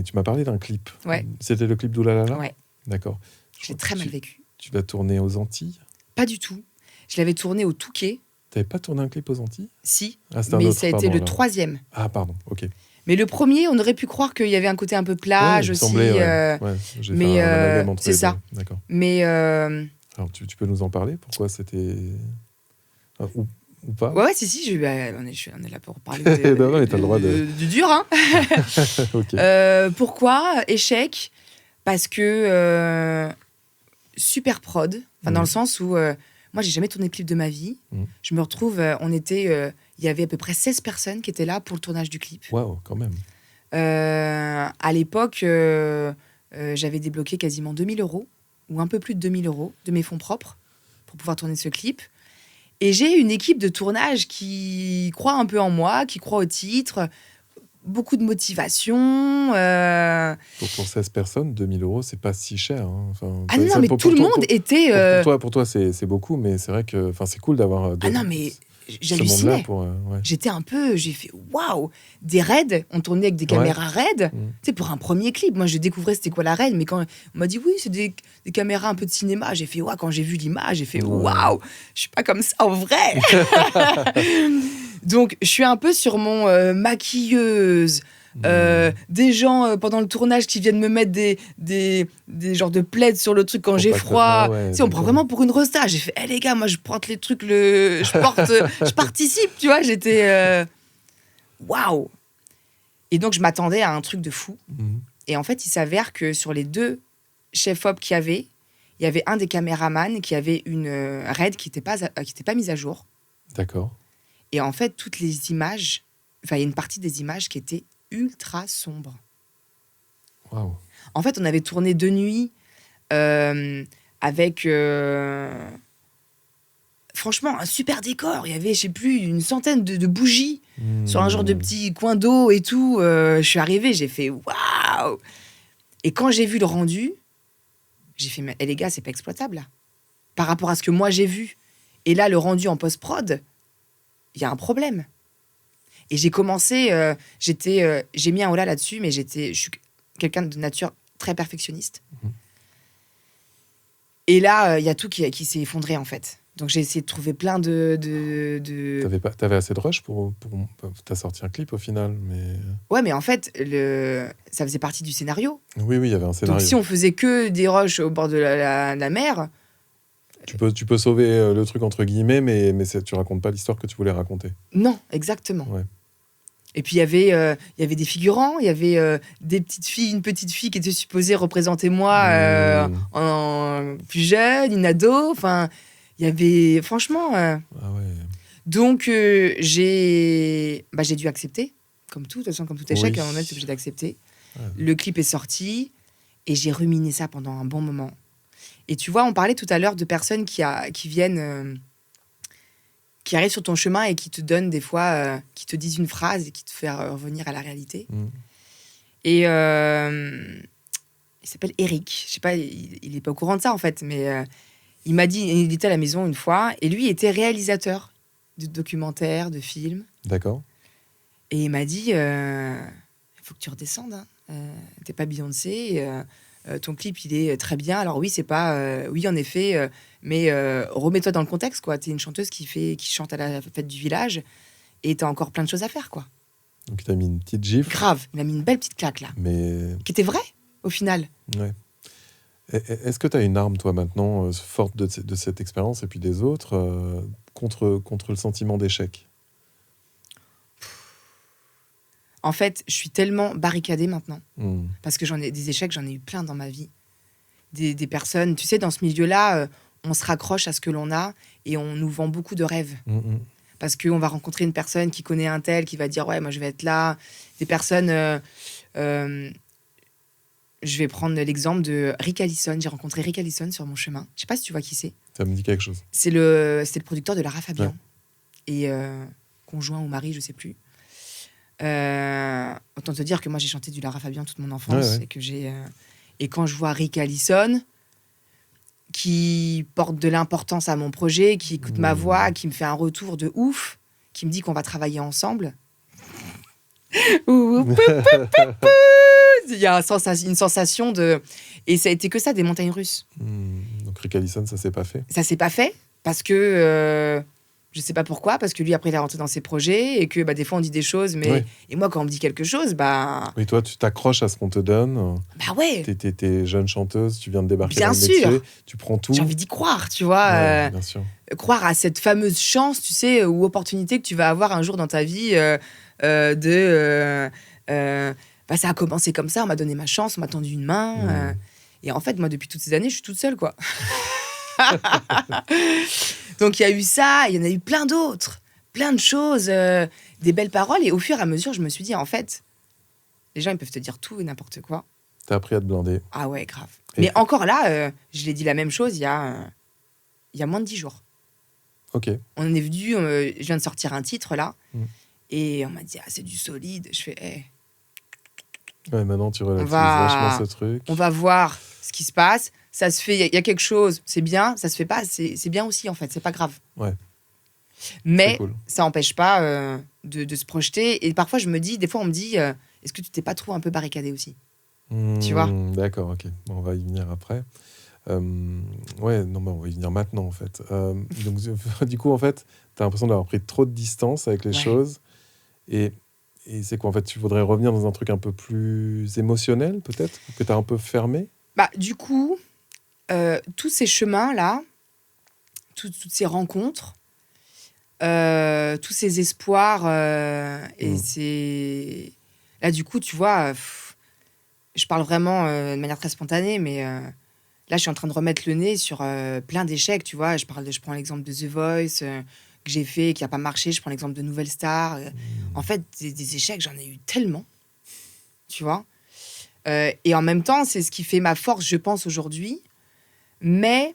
tu m'as parlé d'un clip. Ouais. C'était le clip d'Oulala ? Ouais. D'accord. J'ai très mal vécu. Tu l'as tourné aux Antilles ? Pas du tout. Je l'avais tourné au Touquet. T'avais pas tourné un clip aux Antilles ? Si, mais ça a été le 3e. Ah, pardon, ok. Mais le premier, on aurait pu croire qu'il y avait un côté un peu plage aussi. Semblait, mais c'est ça. D'accord. Mais alors, tu peux nous en parler ? Pourquoi c'était ou pas ? Ouais, si, on est là pour parler non, mais t'as le droit du dur, hein. Okay. Pourquoi échec ? Parce que super prod, dans le sens où moi, j'ai jamais tourné de clip de ma vie. Je me retrouve, il y avait à peu près 16 personnes qui étaient là pour le tournage du clip. Waouh, quand même. À l'époque, j'avais débloqué quasiment 2 000 € ou un peu plus de 2 000 € de mes fonds propres pour pouvoir tourner ce clip. Et j'ai une équipe de tournage qui croit un peu en moi, qui croit au titre, beaucoup de motivation. Pour 16 personnes, 2 000 €, c'est pas si cher. Hein. Ah non, mais tout le monde était... Pour toi c'est beaucoup, mais c'est vrai que c'est cool d'avoir... Ah non, mais j'hallucinais. J'ai fait waouh, des raids, on tournait avec des caméras raids. Tu sais, pour un premier clip, moi je découvrais c'était quoi la raid, mais quand on m'a dit oui, c'est des caméras un peu de cinéma, j'ai fait waouh, quand j'ai vu l'image, j'ai fait waouh, je suis pas comme ça en vrai. Donc je suis un peu sur mon maquilleuse. Des gens pendant le tournage qui viennent me mettre des genres de plaids sur le truc quand j'ai froid. On prend vraiment pour une rosta. J'ai fait, les gars, moi je porte les trucs, je participe, tu vois. J'étais waouh. Et donc je m'attendais à un truc de fou. Et en fait, il s'avère que sur les 2 chefs-op qu'il y avait un des caméramans qui avait une RED qui n'était pas mise à jour. D'accord. Et en fait, toutes les images, il y a une partie des images qui était ultra sombre. Waouh. En fait, on avait tourné de nuit avec franchement un super décor. Il y avait, je sais plus, une centaine de bougies sur un genre de petit coin d'eau et tout. Je suis arrivée, j'ai fait waouh. Et quand j'ai vu le rendu, j'ai fait les gars, c'est pas exploitable là. par rapport à ce que moi j'ai vu. Et là, le rendu en post-prod, il y a un problème. Et j'ai commencé, j'ai mis un holà là-dessus, mais je suis quelqu'un de nature très perfectionniste. Et là, il y a tout qui s'est effondré, en fait. Donc, j'ai essayé de trouver plein de... T'avais assez de rush pour... T'as sorti un clip, au final, mais... Ouais, mais en fait, ça faisait partie du scénario. Oui, il y avait un scénario. Donc, si on faisait que des rushs au bord de la mer... Tu peux sauver le truc, entre guillemets, mais tu racontes pas l'histoire que tu voulais raconter. Non, exactement. Ouais. Et puis, il y avait des figurants, il y avait une petite fille qui était supposée représenter moi en plus jeune, une ado. Enfin, il y avait... Franchement... Ah ouais. Donc, j'ai dû accepter. Comme tout, de toute façon, comme tout échec, à un moment donné, tu es obligé d'accepter. Ouais. Le clip est sorti et j'ai ruminé ça pendant un bon moment. Et tu vois, on parlait tout à l'heure de personnes qui viennent... qui arrivent sur ton chemin et qui te donnent des fois, qui te disent une phrase et qui te font revenir à la réalité. Et il s'appelle Eric. Je sais pas, il n'est pas au courant de ça en fait, mais il m'a dit, il était à la maison une fois, et lui était réalisateur de documentaires, de films. D'accord. Et il m'a dit, il faut que tu redescendes. Hein. T'es pas Beyoncé. Ton clip, il est très bien. Alors oui, c'est pas... oui, en effet... mais remets-toi dans le contexte, quoi. T'es une chanteuse qui chante à la fête du village et t'as encore plein de choses à faire, quoi. Donc il t'a mis une petite gifle. Grave, il m'a mis une belle petite claque, là. Mais... Qui était vraie, au final. Ouais. Est-ce que t'as une arme, toi, maintenant, forte de cette expérience et puis des autres, contre le sentiment d'échec ? En fait, je suis tellement barricadée maintenant. Parce que des échecs, j'en ai eu plein dans ma vie. Des personnes, tu sais, dans ce milieu-là, on se raccroche à ce que l'on a et on nous vend beaucoup de rêves. Parce qu'on va rencontrer une personne qui connaît un tel, qui va dire « Ouais, moi, je vais être là. » Des personnes... je vais prendre l'exemple de Rick Allison. J'ai rencontré Rick Allison sur mon chemin. Je sais pas si tu vois qui c'est. Ça me dit quelque chose. C'est le producteur de Lara Fabian. Ouais. Et conjoint ou mari, je sais plus. Autant te dire que moi, j'ai chanté du Lara Fabian toute mon enfance. Et que et quand je vois Rick Allison, qui porte de l'importance à mon projet, qui écoute ma voix, qui me fait un retour de ouf, qui me dit qu'on va travailler ensemble. Il y a une sensation de... Et ça a été que ça, des montagnes russes. Donc Rick Allison, ça s'est pas fait ? Ça s'est pas fait, parce que... je sais pas pourquoi, parce que lui, après, il est rentré dans ses projets, et que des fois, on dit des choses, mais... Oui. Et moi, quand on me dit quelque chose, Oui, toi, tu t'accroches à ce qu'on te donne. Ouais. T'es jeune chanteuse, tu viens de débarquer bien dans le métier, tu prends tout. J'ai envie d'y croire, tu vois. Bien sûr. Croire à cette fameuse chance, tu sais, ou opportunité que tu vas avoir un jour dans ta vie ça a commencé comme ça, on m'a donné ma chance, on m'a tendu une main. Et en fait, moi, depuis toutes ces années, je suis toute seule, quoi. Donc, il y a eu ça, il y en a eu plein d'autres. Plein de choses, des belles paroles. Et au fur et à mesure, je me suis dit, en fait, les gens, ils peuvent te dire tout et n'importe quoi. T'as appris à te blinder. Ah ouais, grave. Mais encore là, je l'ai dit la même chose il y a moins de 10 jours. Ok. On est venu, je viens de sortir un titre, là. Et on m'a dit, c'est du solide. Je fais, Ouais, maintenant, tu relativises vachement ce truc. On va voir ce qui se passe. Ça se fait, il y a quelque chose, c'est bien. Ça se fait pas, c'est bien aussi, en fait. C'est pas grave. Ouais. Mais cool. Ça n'empêche pas de se projeter. Et parfois, je me dis, des fois, on me dit, est-ce que tu t'es pas trop un peu barricadé aussi ? Tu vois ? D'accord, ok. Bon, on va y venir après. Ouais, non, mais on va y venir maintenant, en fait. Donc, du coup, en fait, tu as l'impression d'avoir pris trop de distance avec les choses. Et c'est quoi, en fait, tu voudrais revenir dans un truc un peu plus émotionnel, peut-être, que tu as un peu fermé ? Du coup, tous ces chemins-là, toutes ces rencontres, tous ces espoirs, et c'est... Là, du coup, tu vois, je parle vraiment de manière très spontanée, mais là, je suis en train de remettre le nez sur plein d'échecs, tu vois. Je prends l'exemple de The Voice, que j'ai fait, qui n'a pas marché. Je prends l'exemple de Nouvelle Star. En fait, des échecs, j'en ai eu tellement, tu vois. Et en même temps, c'est ce qui fait ma force, je pense, aujourd'hui. Mais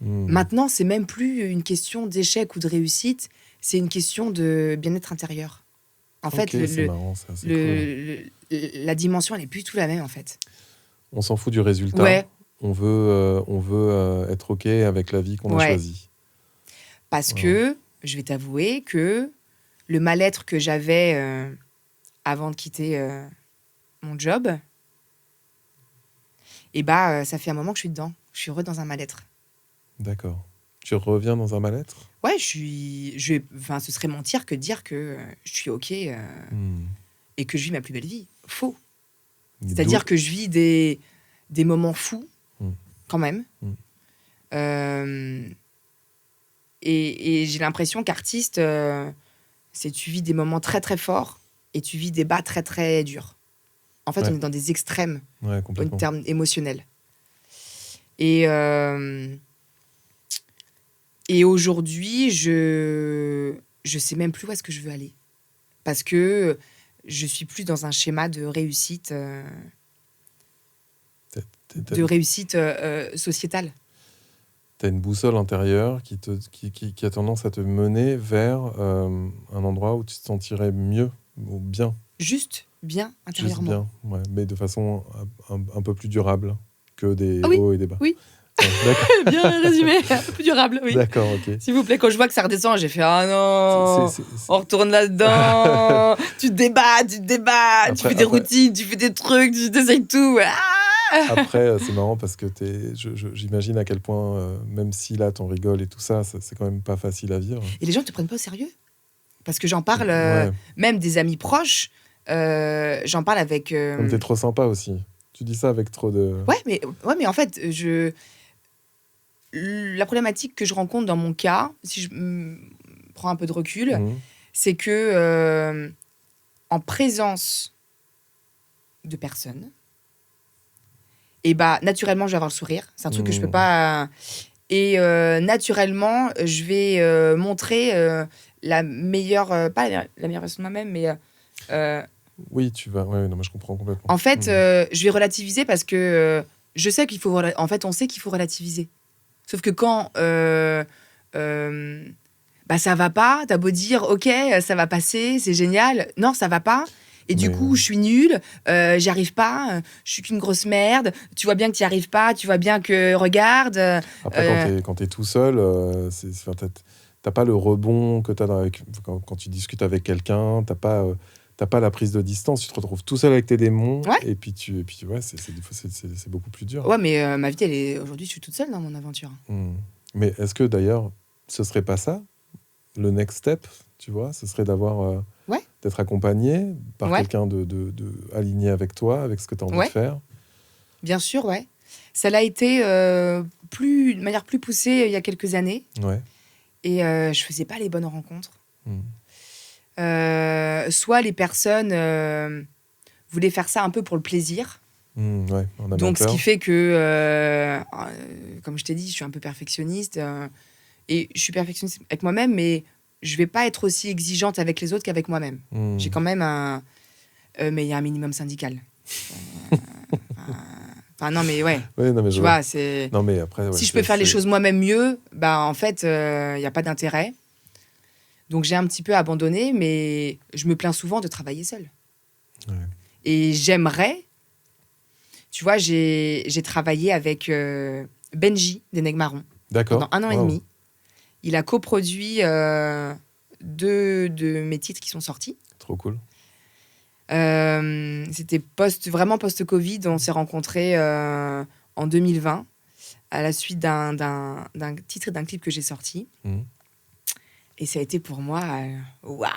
maintenant, c'est même plus une question d'échec ou de réussite. C'est une question de bien-être intérieur. En fait, c'est marrant, ça, c'est cool. la dimension, elle n'est plus du tout la même, en fait. On s'en fout du résultat. Ouais. on veut être OK avec la vie qu'on a Ouais, choisie. parce Voilà. que je vais t'avouer que le mal-être que j'avais avant de quitter mon job, et ça fait un moment que je suis dedans. Je suis heureux dans un mal-être. D'accord. Tu reviens dans un mal-être? Ouais, enfin, ce serait mentir que de dire que je suis OK Hmm. et que je vis ma plus belle vie. Faux. Et C'est-à-dire que je vis des moments fous, Hmm. quand même. Hmm. Euh, et j'ai l'impression qu'artiste, c'est tu vis des moments très très forts et tu vis des bas très très durs. En fait, on Ouais. est dans des extrêmes Ouais, en complètement. termes émotionnels. Et, et aujourd'hui, je sais même plus où est-ce que je veux aller. Parce que je suis plus dans un schéma de réussite, T'as sociétale. t'as une boussole intérieure qui a tendance à te mener vers un endroit où tu te sentirais mieux ou bien. Juste bien Juste intérieurement. bien, ouais, mais de façon un peu plus durable que des Ah oui, hauts et des bas. oui. Ouais, d'accord. Bien résumé, un peu plus durable, oui. D'accord, ok. S'il vous plaît, quand je vois que ça redescend, j'ai fait ah non, C'est- on retourne là-dedans. Tu te débats, tu Après, fais des routines, tu fais des trucs, tu t'essayes tout. Après, c'est marrant parce que j'imagine à quel point, même si là, t'en rigoles et tout ça, c'est quand même pas facile à vivre. Et les gens ne te prennent pas au sérieux. Parce que j'en parle, Ouais, même des amis proches, j'en parle avec. comme t'es trop sympa aussi. Tu dis ça avec trop de... Ouais, mais en fait, la problématique que je rencontre dans mon cas, si je prends un peu de recul, Mhm. c'est que en présence de personnes, et naturellement, je vais avoir le sourire. C'est un truc que je peux Mhm. pas. Et naturellement, je vais montrer la meilleure, pas la meilleure version de moi-même, mais Oui, tu vas... Ouais, non, mais je comprends complètement. en fait, Mhm. je vais relativiser parce que je sais qu'il faut. En fait, on sait qu'il faut relativiser. Sauf que quand ça va pas, t'as beau dire ok, ça va passer, c'est génial. Non, ça va pas. Et du Mais coup, je suis nulle, j'y arrive pas, je suis qu'une grosse merde. Tu vois bien que tu n'y arrives pas, tu vois bien que regarde. après, quand t'es tout seul, enfin, t'as pas le rebond que quand tu discutes avec quelqu'un, t'as pas la prise de distance, tu te retrouves tout seul avec tes démons, Ouais. et puis ouais, c'est beaucoup plus dur. Ouais, mais ma vie, aujourd'hui, je suis toute seule dans mon aventure. Hmm. Mais est-ce que d'ailleurs, ce serait pas ça, le next step, tu vois, ce serait Ouais. d'être accompagné par Ouais. quelqu'un de aligné avec toi, avec ce que tu as envie Ouais. de faire. Bien sûr, ouais. Ça l'a été de manière plus poussée il y a quelques années. Ouais. Et je faisais pas les bonnes rencontres. Hmm. Soit les personnes voulaient faire ça un peu pour le plaisir. Ouais, en Donc, ce amateur. qui fait que, comme je t'ai dit, je suis un peu perfectionniste. Et je suis perfectionniste avec moi-même, mais je vais pas être aussi exigeante avec les autres qu'avec moi-même. Hmm. J'ai quand même un... mais il y a un minimum syndical. Enfin, non, mais ouais. Ouais, non, mais Tu je vois. vois, c'est... Non, mais après, ouais, Si je peux faire les choses moi-même mieux, en fait, il n'y a pas d'intérêt. Donc, j'ai un petit peu abandonné, mais je me plains souvent de travailler seule. Ouais. Et j'aimerais... Tu vois, j'ai travaillé avec Benji des Nègres Marrons D'accord. pendant 1 an et Wow. demi. Il a coproduit 2 de mes titres qui sont sortis. Trop cool. C'était vraiment post-Covid. On s'est rencontrés en 2020 à la suite d'un titre et d'un clip que j'ai sorti. Hmm. Et ça a été pour moi waouh,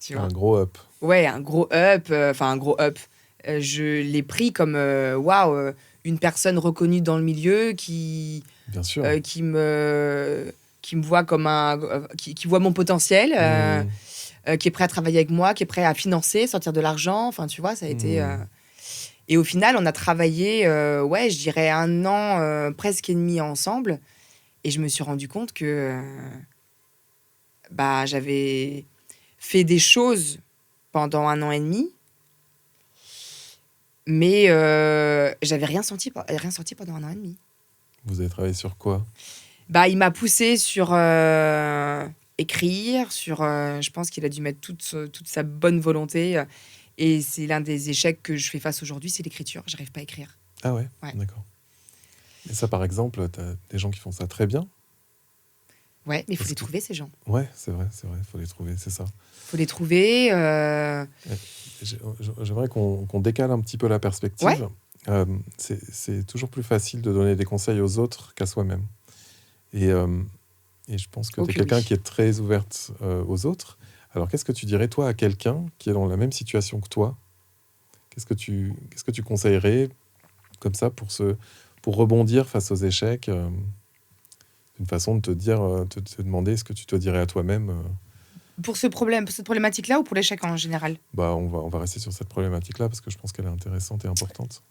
tu vois. Un gros up. Ouais, un gros up. Un gros up. Je l'ai pris comme waouh, une personne reconnue dans le milieu qui Bien sûr. qui me voit comme qui voit mon potentiel, qui est prêt à travailler avec moi, qui est prêt à financer, sortir de l'argent. Enfin, tu vois, ça a été. Et au final, on a travaillé, je dirais 1 an, presque et demi ensemble. Et je me suis rendu compte que j'avais fait des choses pendant 1 an et demi, mais j'avais rien sorti pendant 1 an et demi. Vous avez travaillé sur quoi? Il m'a poussé sur écrire, je pense qu'il a dû mettre toute sa bonne volonté. Et c'est l'un des échecs que je fais face aujourd'hui, c'est l'écriture. J'arrive pas à écrire. Ah ouais, Ouais. D'accord. Et ça, par exemple, tu as des gens qui font ça très bien. Ouais, mais il faut Parce les que... trouver, ces gens. Ouais, c'est vrai, il faut les trouver, c'est ça. Il faut les trouver. J'aimerais qu'on décale un petit peu la Ouais, perspective. C'est toujours plus facile de donner des conseils aux autres qu'à soi-même. Et, euh, et je pense que tu es ok, quelqu'un oui. qui est très ouverte aux autres. Alors, qu'est-ce que tu dirais, toi, à quelqu'un qui est dans la même situation que toi? Qu'est-ce que tu conseillerais comme ça pour rebondir face aux échecs, une façon de te dire, te demander ce que tu te dirais à toi-même. Pour cette problématique-là ou pour l'échec en général? Bah, on va rester sur cette problématique-là parce que je pense qu'elle est intéressante et importante.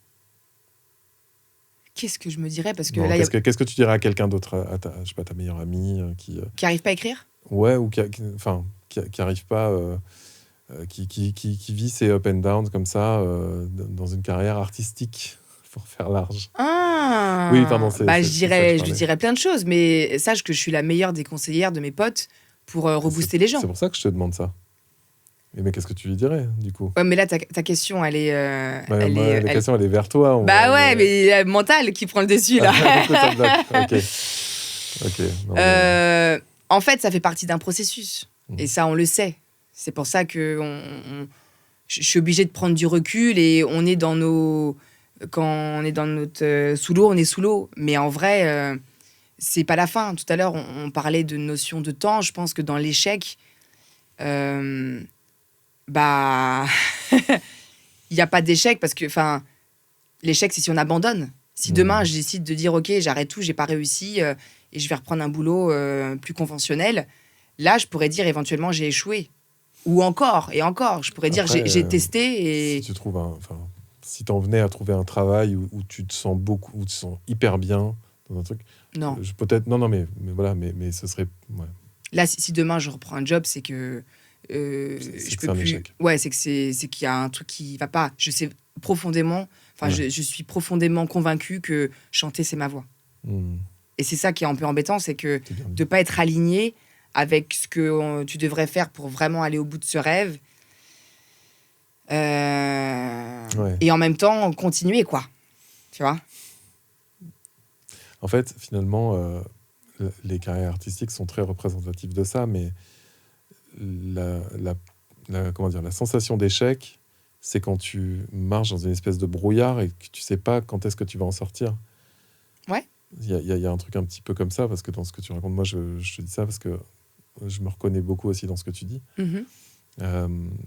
Qu'est-ce que je me dirais? Parce que Non, là, il y a... qu'est-ce que tu dirais à quelqu'un d'autre, je sais pas, ta meilleure amie, qui arrive pas à écrire? ouais, ou enfin, qui arrive pas, qui vit ses up and downs comme ça, dans une carrière artistique, pour faire large. Oui, pardon, Ah, bah, c'est ça que je je lui parlais. dirais plein de choses, mais sache que je suis la meilleure des conseillères de mes potes pour rebooster les C'est gens. pour ça que je te demande ça. Mais qu'est-ce que tu lui dirais, du coup? Ouais, mais là, ta question, Bah, moi, la question, elle est vers toi. Bah ouais, mais la mentale qui prend le dessus, là. Ok. Ok. Non, Euh, En fait, ça fait partie d'un processus. Mhm. Et ça, on le sait. C'est pour ça que je suis obligée de prendre du recul et on est dans nos... Quand on est dans notre sous l'eau, on est sous l'eau. Mais en vrai, c'est pas la fin. Tout à l'heure, on parlait de notion de temps. Je pense que dans l'échec, euh, bah, il n'y a pas d'échec parce que, enfin, l'échec, c'est si on abandonne. Si demain, je décide de dire, OK, j'arrête tout, j'ai pas réussi et je vais reprendre un boulot plus conventionnel, là, je pourrais dire éventuellement, j'ai échoué. Ou encore, et encore, je pourrais dire, après, j'ai testé si et... tu trouves enfin, si t'en venais à trouver un travail où tu te sens beaucoup, où tu te sens hyper bien dans un truc, Non. peut-être, non, mais voilà, mais ce serait, ouais, Là, si demain, je reprends un job, c'est que c'est je que peux c'est un plus... échec. Ouais, c'est qu'il y a un truc qui va pas. Je sais profondément... Enfin, Ouais. je suis profondément convaincue que chanter, c'est ma voix. Hmm, Et c'est ça qui est un peu embêtant, c'est que c'est bien de dit. pas être aligné avec ce que tu devrais faire pour vraiment aller au bout de ce rêve. Ouais. Et en même temps, continuer, quoi. Tu vois? En fait, finalement, les carrières artistiques sont très représentatives de ça, mais la, la, comment dire, la sensation d'échec, c'est quand tu marches dans une espèce de brouillard et que tu sais pas quand est-ce que tu vas en sortir. Ouais. Il y a un truc un petit peu comme ça, parce que dans ce que tu racontes, moi, je te dis ça parce que je me reconnais beaucoup aussi dans ce que tu dis. Mhm.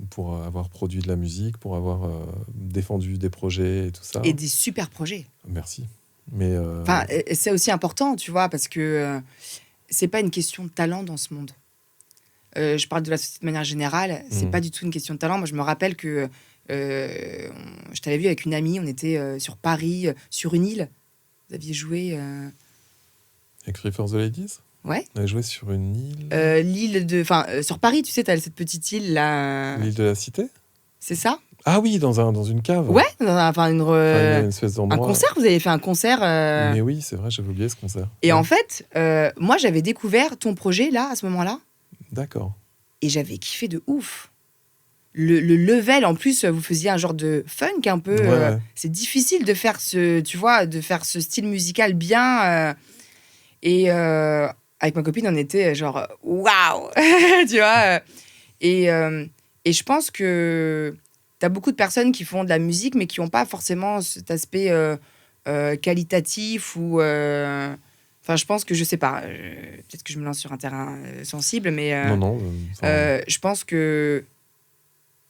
Pour avoir produit de la musique, pour avoir défendu des projets et tout ça. Et des super projets. Merci. Mais Enfin, et c'est aussi important, tu vois, parce que c'est pas une question de talent dans ce monde. Je parle de la société de manière générale, c'est pas du tout une question de talent. Moi, je me rappelle que je t'avais vu avec une amie, on était sur Paris, sur une île. Vous aviez joué... avec Free for the Ladies, Ouais. on avait joué sur une île. L'île de... Enfin, sur Paris, tu sais, t'as cette petite île, là... L'île de la Cité. C'est ça? Ah oui, dans une cave. Ouais, enfin, Enfin, une espèce un d'endroit. concert, vous avez fait un concert. Mais oui, c'est vrai, j'avais oublié ce concert. Et Ouais. en fait, moi, j'avais découvert ton projet, là, à ce moment-là, D'accord. et j'avais kiffé de ouf. Le level, en plus, vous faisiez un genre de funk un peu. Ouais. C'est difficile de faire tu vois, de faire ce style musical bien. Et avec ma copine, on était genre, waouh, tu vois. Et je pense que tu as beaucoup de personnes qui font de la musique, mais qui n'ont pas forcément cet aspect qualitatif ou. Enfin, je pense que je sais pas. Peut-être que je me lance sur un terrain sensible, mais Non. je pense que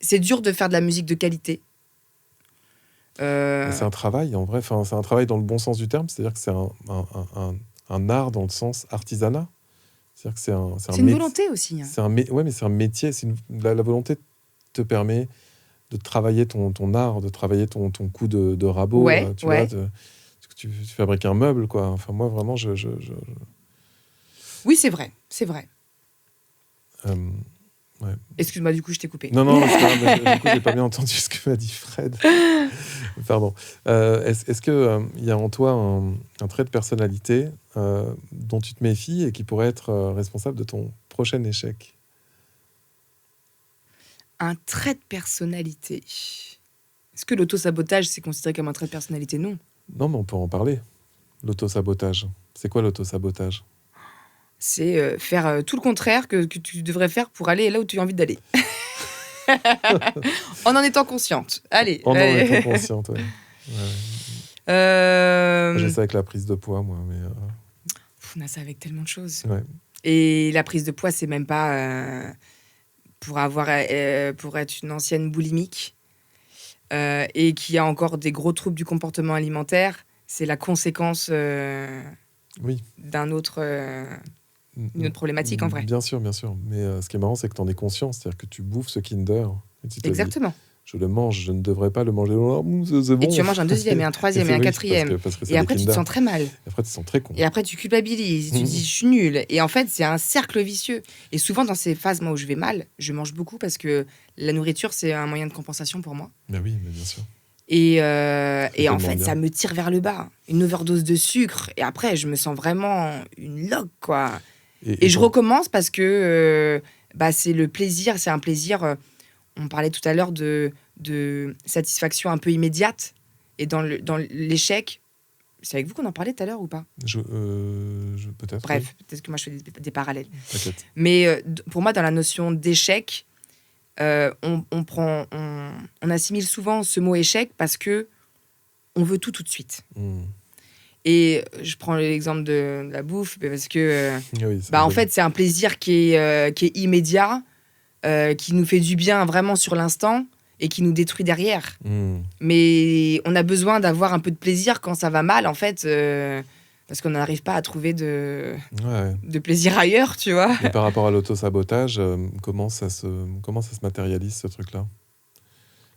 c'est dur de faire de la musique de qualité. C'est un travail, en vrai. Enfin, c'est un travail dans le bon sens du terme. C'est-à-dire que c'est un art dans le sens artisanat. C'est-à-dire que C'est une volonté aussi. Hein. Ouais, mais c'est un métier. La volonté te permet de travailler ton art, de travailler ton coup de rabot. Ouais, Tu ouais. vois, tu fabriques un meuble, quoi. Enfin, moi, vraiment, Oui, c'est vrai, c'est vrai. ouais. Excuse-moi, du coup, je t'ai coupé. Non, c'est pas grave, du coup, j'ai pas bien entendu ce que m'a dit Fred. Pardon. Est-ce que il y a en toi un trait de personnalité dont tu te méfies et qui pourrait être responsable de ton prochain échec? Un trait de personnalité. Est-ce que l'autosabotage, c'est considéré comme un trait de personnalité? Non. Non, mais on peut en parler. L'autosabotage. C'est quoi l'autosabotage? C'est faire tout le contraire que tu devrais faire pour aller là où tu as envie d'aller. En étant consciente. Allez. En allez. étant consciente, ouais. Ouais. J'ai Euh, ça avec la prise de poids, moi. Mais, on a ça avec tellement de choses. ouais. Et la prise de poids, c'est même pas pour être une ancienne boulimique et qui a encore des gros troubles du comportement alimentaire. C'est la conséquence Oui. d'une autre problématique en vrai. Bien sûr, bien sûr. Mais ce qui est marrant, c'est que tu en es conscient. C'est-à-dire que tu bouffes ce Kinder. Et tu te dis, Exactement. je le mange, je ne devrais pas le manger. Oh, c'est bon. Et tu en manges un deuxième et un troisième et un Oui, quatrième. parce que c'est Et des après, tu te Kinder. sens très mal. Et après, tu te sens très con. Et après, tu culpabilises. Tu te dis, je suis nulle. Et en fait, c'est un cercle vicieux. Et souvent, dans ces phases moi, où je vais mal, je mange beaucoup parce que la nourriture, c'est un moyen de compensation pour moi. Mais oui, mais bien sûr. Et en tellement fait, bien. ça me tire vers le bas. Une overdose de sucre. Et après, je me sens vraiment une loque, quoi. Et je recommence parce que c'est le plaisir. C'est un plaisir. On parlait tout à l'heure de satisfaction un peu immédiate. Et dans l'échec, c'est avec vous qu'on en parlait tout à l'heure ou pas? Peut-être. Bref, oui. peut-être que moi je fais des parallèles. T'inquiète. Mais pour moi, dans la notion d'échec, on assimile souvent ce mot échec parce que on veut tout de suite. Et je prends l'exemple de la bouffe parce que Oui, en fait, c'est un plaisir qui est immédiat, qui nous fait du bien vraiment sur l'instant et qui nous détruit derrière. Mais on a besoin d'avoir un peu de plaisir quand ça va mal, en fait, parce qu'on n'arrive pas à trouver de plaisir ailleurs, tu vois. Et par rapport à l'autosabotage, comment ça se matérialise, ce truc-là?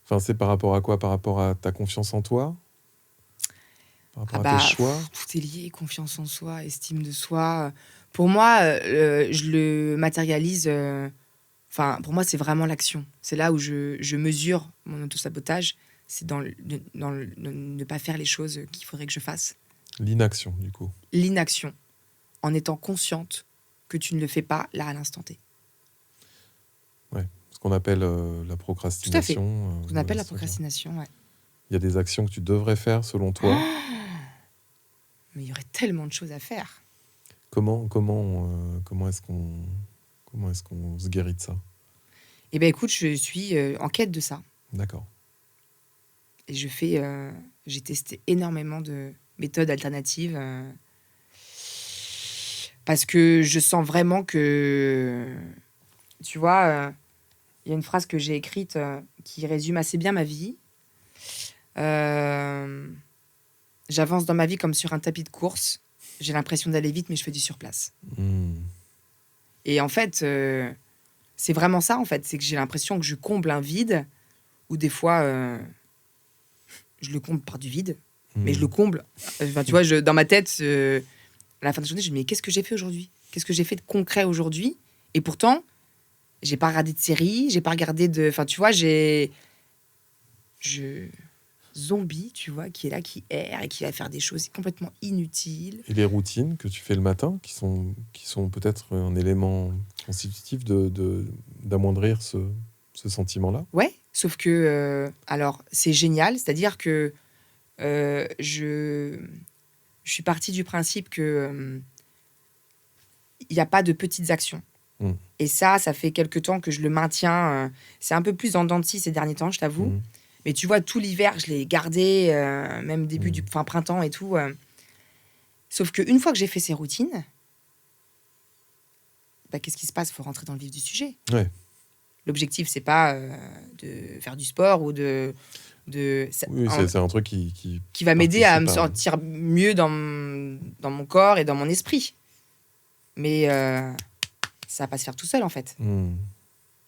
Enfin, c'est par rapport à quoi? Par rapport à ta confiance en toi? Par rapport à tes choix? Tout est lié, confiance en soi, estime de soi. Pour moi, je le matérialise... pour moi, c'est vraiment l'action. C'est là où je mesure mon autosabotage. C'est dans ne pas faire les choses qu'il faudrait que je fasse. L'inaction, du coup. L'inaction, en étant consciente que tu ne le fais pas là à l'instant T. Ouais, ce qu'on appelle la procrastination. Tout à fait. Ce qu'on appelle la procrastination, ouais. Il y a des actions que tu devrais faire selon toi. Mais il y aurait tellement de choses à faire. Comment est-ce qu'on se guérit de ça? Eh bien, écoute, je suis en quête de ça. D'accord. Et j'ai testé énormément de méthodes alternatives parce que je sens vraiment que, tu vois, il y a une phrase que j'ai écrite qui résume assez bien ma vie. J'avance dans ma vie comme sur un tapis de course. J'ai l'impression d'aller vite, mais je fais du surplace. Et en fait, c'est vraiment ça, en fait. C'est que j'ai l'impression que je comble un vide, ou des fois, je le comble par du vide, mais je le comble. Enfin, tu vois, dans ma tête, à la fin de la journée, je me dis, mais qu'est-ce que j'ai fait aujourd'hui? Qu'est-ce que j'ai fait de concret aujourd'hui? Et pourtant, j'ai pas regardé de série, j'ai pas regardé de... Enfin, tu vois, zombie, tu vois, qui est là, qui erre et qui va faire des choses complètement inutiles. Et les routines que tu fais le matin, qui sont peut-être un élément constitutif d'amoindrir ce sentiment-là? Sauf que, alors, c'est génial, c'est-à-dire que je suis partie du principe que il n'y a pas de petites actions. Et ça fait quelque temps que je le maintiens. C'est un peu plus en dents de scie ces derniers temps, je t'avoue. Mais tu vois, tout l'hiver, je l'ai gardé, même début du printemps et tout. Sauf qu'une fois que j'ai fait ces routines, qu'est-ce qui se passe? Il faut rentrer dans le vif du sujet. Ouais. L'objectif, c'est pas de faire du sport ou de c'est un truc qui va m'aider à me sentir mieux dans mon corps et dans mon esprit. Mais ça va pas se faire tout seul, en fait.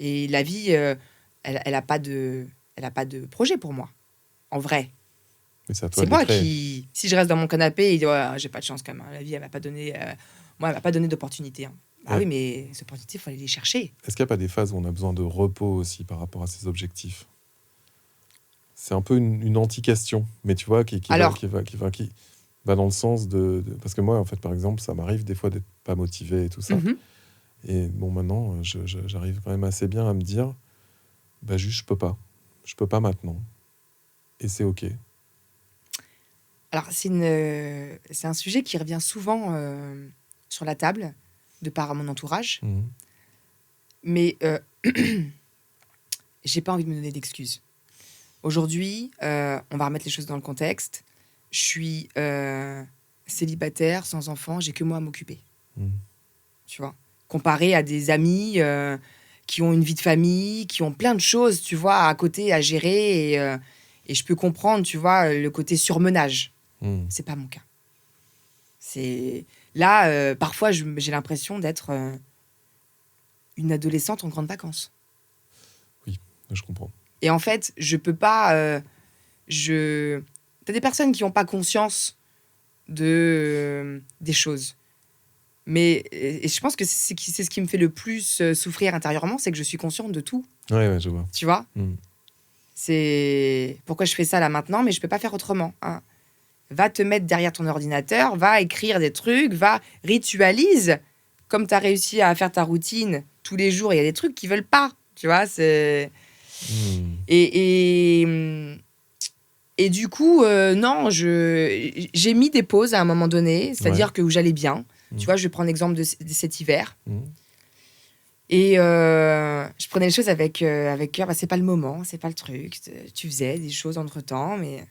Et la vie, elle a pas de projet pour moi, en vrai. C'est moi qui, si je reste dans mon canapé et dis j'ai pas de chance quand même, la vie elle va pas donner d'opportunité. Oui, mais ces opportunités, il faut aller les chercher. Est-ce qu'il n'y a pas des phases où on a besoin de repos aussi par rapport à ces objectifs? C'est un peu une anti-question, mais tu vois, qui va dans le sens de... Parce que moi, en fait, par exemple, ça m'arrive des fois d'être pas motivé et tout ça. Et bon, maintenant, j'arrive quand même assez bien à me dire, juste, je peux pas maintenant. Et c'est OK. Alors, c'est un sujet qui revient souvent sur la table, de par mon entourage. Mhm. Mais j'ai pas envie de me donner d'excuses. Aujourd'hui, on va remettre les choses dans le contexte. Je suis célibataire, sans enfant, j'ai que moi à m'occuper. Mhm. Tu vois, comparé à des amis qui ont une vie de famille, qui ont plein de choses, tu vois, à côté à gérer. Et je peux comprendre, tu vois, le côté surmenage. Mhm. C'est pas mon cas. C'est là, parfois, j'ai l'impression d'être une adolescente en grandes vacances. Je comprends. Et en fait, je peux pas. T'as des personnes qui n'ont pas conscience des choses. Mais et je pense que c'est ce qui me fait le plus souffrir intérieurement, c'est que je suis consciente de tout. Ouais, je vois. Tu vois, Mhm. c'est pourquoi je fais ça là maintenant, mais je peux pas faire autrement. Hein. Va te mettre derrière ton ordinateur, va écrire des trucs, va ritualise. Comme tu as réussi à faire ta routine tous les jours, il y a des trucs qui veulent pas. Tu vois, c'est. Mhm. Et du coup, non, j'ai mis des pauses à un moment donné, c'est-à-dire que où j'allais bien. Tu vois, je vais prendre l'exemple de cet hiver. Mhm. Et je prenais les choses avec cœur. Bah, c'est pas le moment, c'est pas le truc. Tu faisais des choses entre-temps, mais...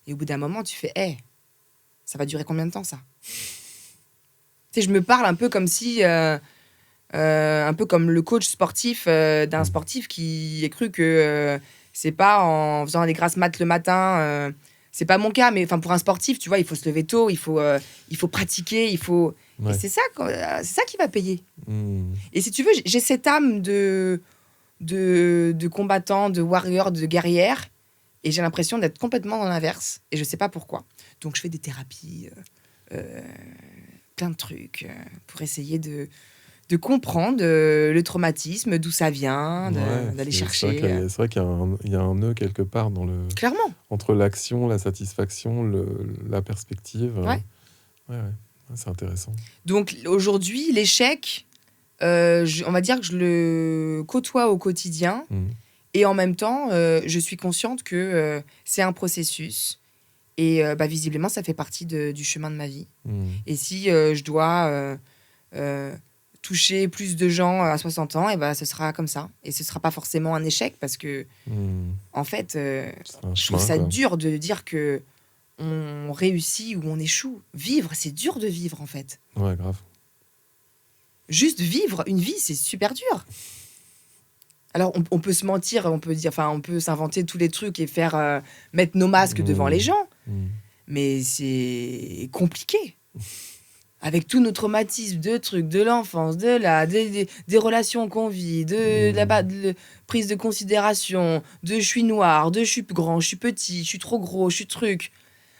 Et au bout d'un moment, tu fais, ça va durer combien de temps, ça? Tu sais, je me parle un peu comme si... un peu comme le coach sportif d'un sportif qui a cru que c'est pas en faisant des grasses mat le matin... c'est pas mon cas, mais pour un sportif, tu vois, il faut se lever tôt, il faut pratiquer, il faut... Ouais. Et c'est ça qui va payer. Mhm. Et si tu veux, j'ai cette âme de combattant, de warrior, de guerrière, et j'ai l'impression d'être complètement dans l'inverse, et je sais pas pourquoi. Donc je fais des thérapies, plein de trucs, pour essayer de comprendre le traumatisme, d'où ça vient, Ouais, d'aller c'est chercher. c'est vrai qu'il y a un nœud quelque part Clairement. entre l'action, la satisfaction, la perspective. Ouais. Ouais. C'est intéressant. Donc aujourd'hui, l'échec, on va dire que je le côtoie au quotidien. Mhm. Et en même temps, je suis consciente que c'est un processus. Et visiblement, ça fait partie du chemin de ma vie. Mhm. Et si je dois toucher plus de gens à 60 ans, et ce sera comme ça. Et ce ne sera pas forcément un échec parce que, Mhm. en fait, C'est un je chemin, trouve ça quoi. dur de dire que on réussit ou on échoue. Vivre, c'est dur de vivre, en fait. Ouais, grave. Juste vivre une vie, c'est super dur. Alors, on peut se mentir, on peut s'inventer tous les trucs et faire mettre nos masques devant les gens, Mhm. mais c'est compliqué. Avec tous nos traumatismes, de trucs, de l'enfance, des relations qu'on vit, de prise de considération, de je suis noir, de je suis grand, je suis petit, je suis trop gros, je suis truc.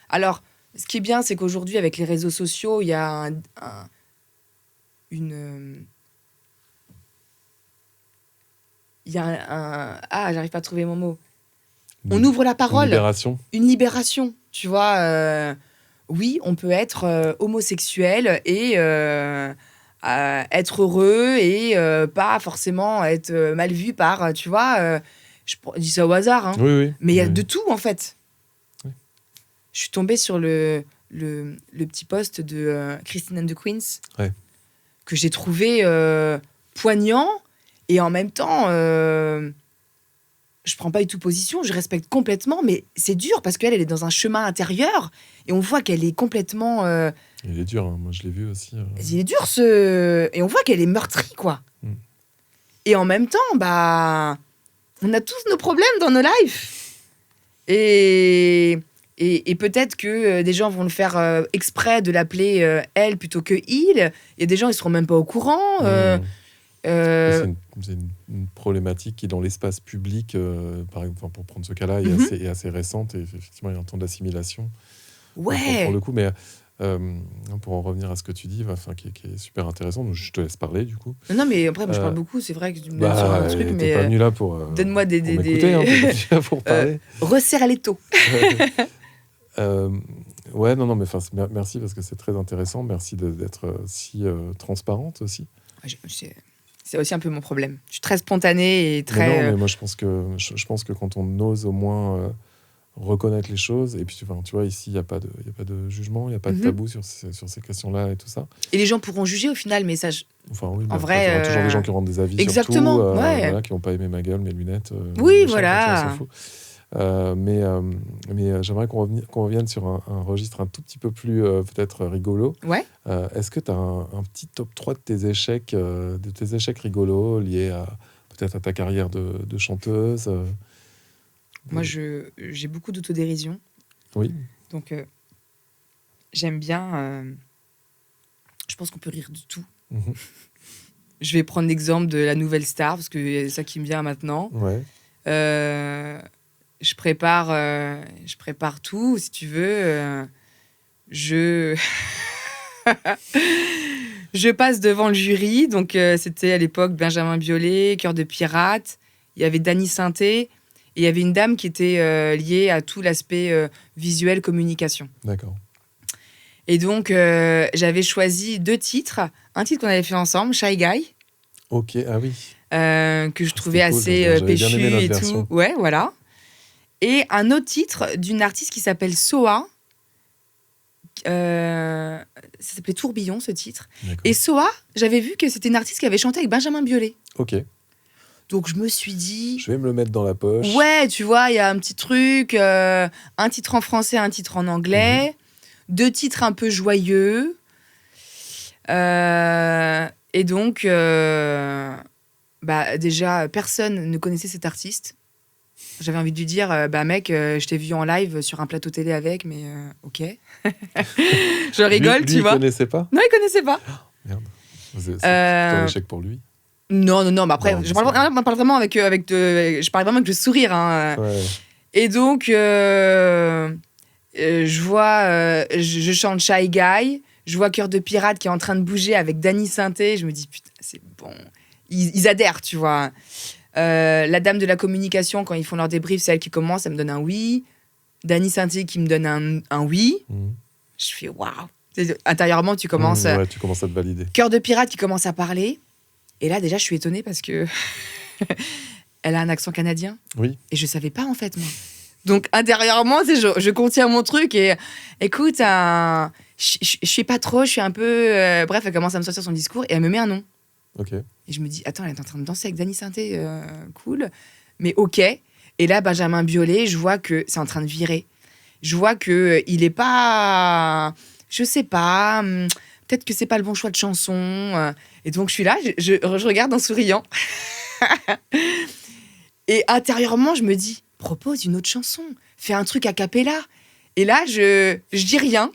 Alors, ce qui est bien, c'est qu'aujourd'hui, avec les réseaux sociaux, il y a j'arrive pas à trouver mon mot. On ouvre la Une parole. libération. Une libération, tu vois. Oui, on peut être homosexuel et être heureux et pas forcément être mal vu par, tu vois. Je dis ça au hasard, hein. Oui. Mais il y a Oui. de tout, en fait. Oui. Je suis tombée sur le petit post de Christine and the Queens, Ouais. que j'ai trouvé poignant, et en même temps... je prends pas du tout position, je respecte complètement, mais c'est dur parce qu'elle est dans un chemin intérieur et on voit qu'elle est complètement... Il est dur, hein. Moi je l'ai vu aussi. Il est dur et on voit qu'elle est meurtrie, quoi. Mm. Et en même temps, on a tous nos problèmes dans nos lives. Et peut-être que des gens vont le faire exprès de l'appeler elle plutôt que il. Il y a des gens, ils seront même pas au courant. C'est une problématique qui, dans l'espace public, par exemple, pour prendre ce cas-là, est assez récente. Et effectivement, il y a un temps d'assimilation. Ouais. Pour le coup, mais pour en revenir à ce que tu dis, qui est super intéressant, donc je te laisse parler du coup. Non, mais après, moi, je parle beaucoup. C'est vrai que tu me donnes sur un truc, mais t'es pas venu là pour donne-moi pour m'écouter, hein, t'es pas venu là pour parler. Resserre les taux. Ouais, non, mais merci parce que c'est très intéressant. Merci d'être si transparente aussi. C'est aussi un peu mon problème. Je suis très spontanée et très... Mais non, mais moi je pense que quand on ose au moins reconnaître les choses. Et puis, enfin, tu vois, ici, il n'y a pas de jugement, il n'y a pas de tabou sur ces questions-là et tout ça. Et les gens pourront juger au final, mais ça. Enfin, oui, mais En après, vrai, il y aura toujours des gens qui rendent des avis exactement, sur tout, ouais. voilà, qui n'ont pas aimé ma gueule, mes lunettes. Oui, machin, voilà. enfin, tu vois, on s'en fout. Mais j'aimerais qu'on revienne sur un registre un tout petit peu plus peut-être rigolo. Ouais. Est-ce que tu as un petit top 3 de tes échecs rigolos liés peut-être à ta carrière de chanteuse Moi, j'ai beaucoup d'autodérision. Oui. Donc, j'aime bien. Je pense qu'on peut rire de tout. Mhm. Je vais prendre l'exemple de la nouvelle star, parce que c'est ça qui me vient maintenant. Ouais. Je prépare tout, si tu veux. Je passe devant le jury. Donc, c'était à l'époque Benjamin Biolay, Cœur de pirate. Il y avait Dany Sainté. Et il y avait une dame qui était liée à tout l'aspect visuel, communication. D'accord. Et donc, j'avais choisi 2 titres. Un titre qu'on avait fait ensemble, Shy Guy. Ok, ah oui. Que je trouvais cool, assez j'avais bien péchu aimé notre et version. tout. Ouais, voilà. Et un autre titre d'une artiste qui s'appelle Soa. Ça s'appelait Tourbillon, ce titre. D'accord. Et Soa, j'avais vu que c'était une artiste qui avait chanté avec Benjamin Biolay. Ok, Donc, je me suis dit... je vais me le mettre dans la poche. Ouais, tu vois, il y a un petit truc. Un titre en français, un titre en anglais. 2 titres un peu joyeux. Et donc, déjà, personne ne connaissait cet artiste. J'avais envie de lui dire, mec, je t'ai vu en live sur un plateau télé avec, mais ok. Je rigole, lui, tu vois. Il connaissait pas. Non, il connaissait pas. Merde. C'est un échec pour lui. Non, mais après, Non, je parle vraiment je parle vraiment avec le sourire. Hein. Ouais. Et donc, je vois, je chante Shy Guy, je vois Cœur de pirate qui est en train de bouger avec Dany Sainté. Je me dis, putain, c'est bon. Ils adhèrent, tu vois. La dame de la communication, quand ils font leur débrief, c'est elle qui commence, elle me donne un oui. Dany Sainté qui me donne un oui. Je fais waouh. Intérieurement, tu commences. Ouais, tu commences à te valider. Cœur de pirate qui commence à parler. Et là, déjà, je suis étonnée parce que elle a un accent canadien. Oui. Et je savais pas, en fait, moi. Donc, intérieurement, je contiens mon truc et écoute, je sais pas trop, je suis un peu... bref, elle commence à me sortir son discours et elle me met un nom. Ok. Et je me dis, attends, elle est en train de danser avec Dany Sainté, cool. Mais ok. Et là, Benjamin Biolay, je vois que c'est en train de virer. Je vois qu'il est pas... Je sais pas... peut-être que c'est pas le bon choix de chanson. Et donc, je suis là, je regarde en souriant. Et intérieurement, je me dis, propose une autre chanson. Fais un truc a cappella. Et là, je dis rien.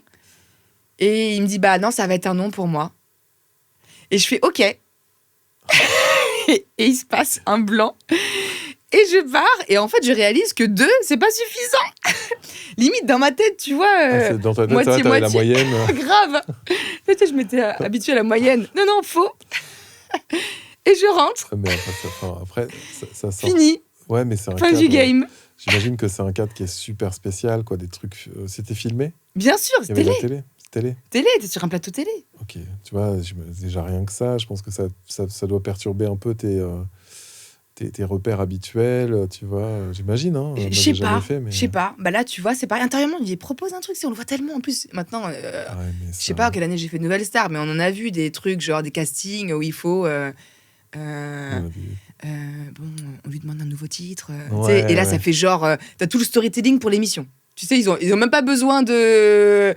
Et il me dit, bah non, ça va être un non pour moi. Et je fais, ok. Et il se passe un blanc. Et je pars. Et en fait, je réalise que 2, c'est pas suffisant. Limite, dans ma tête, tu vois. Dans ta tête, moitié, t'avais la moyenne. Grave. Peut-être je m'étais habituée à la moyenne. Non, faux. Et je rentre. Mais après, ça sort. Fini. Ouais, mais c'est un Fin cadre, du game. J'imagine que c'est un cadre qui est super spécial, quoi. Des trucs. C'était filmé. Bien sûr, Il y c'est avait télé. la télé. Télé, t'es sur un plateau télé. Ok. Tu vois, déjà rien que ça, je pense que ça doit perturber un peu tes repères habituels, tu vois. J'imagine, hein. Je sais pas. Bah là, tu vois, c'est pareil. Intérieurement, il propose un truc, on le voit tellement. En plus, maintenant, je sais pas quelle année j'ai fait Nouvelle Star, mais on en a vu des trucs, genre des castings où il faut... on lui demande un nouveau titre. Et là, ça fait genre... t'as tout le storytelling pour l'émission. Tu sais, ils ont même pas besoin de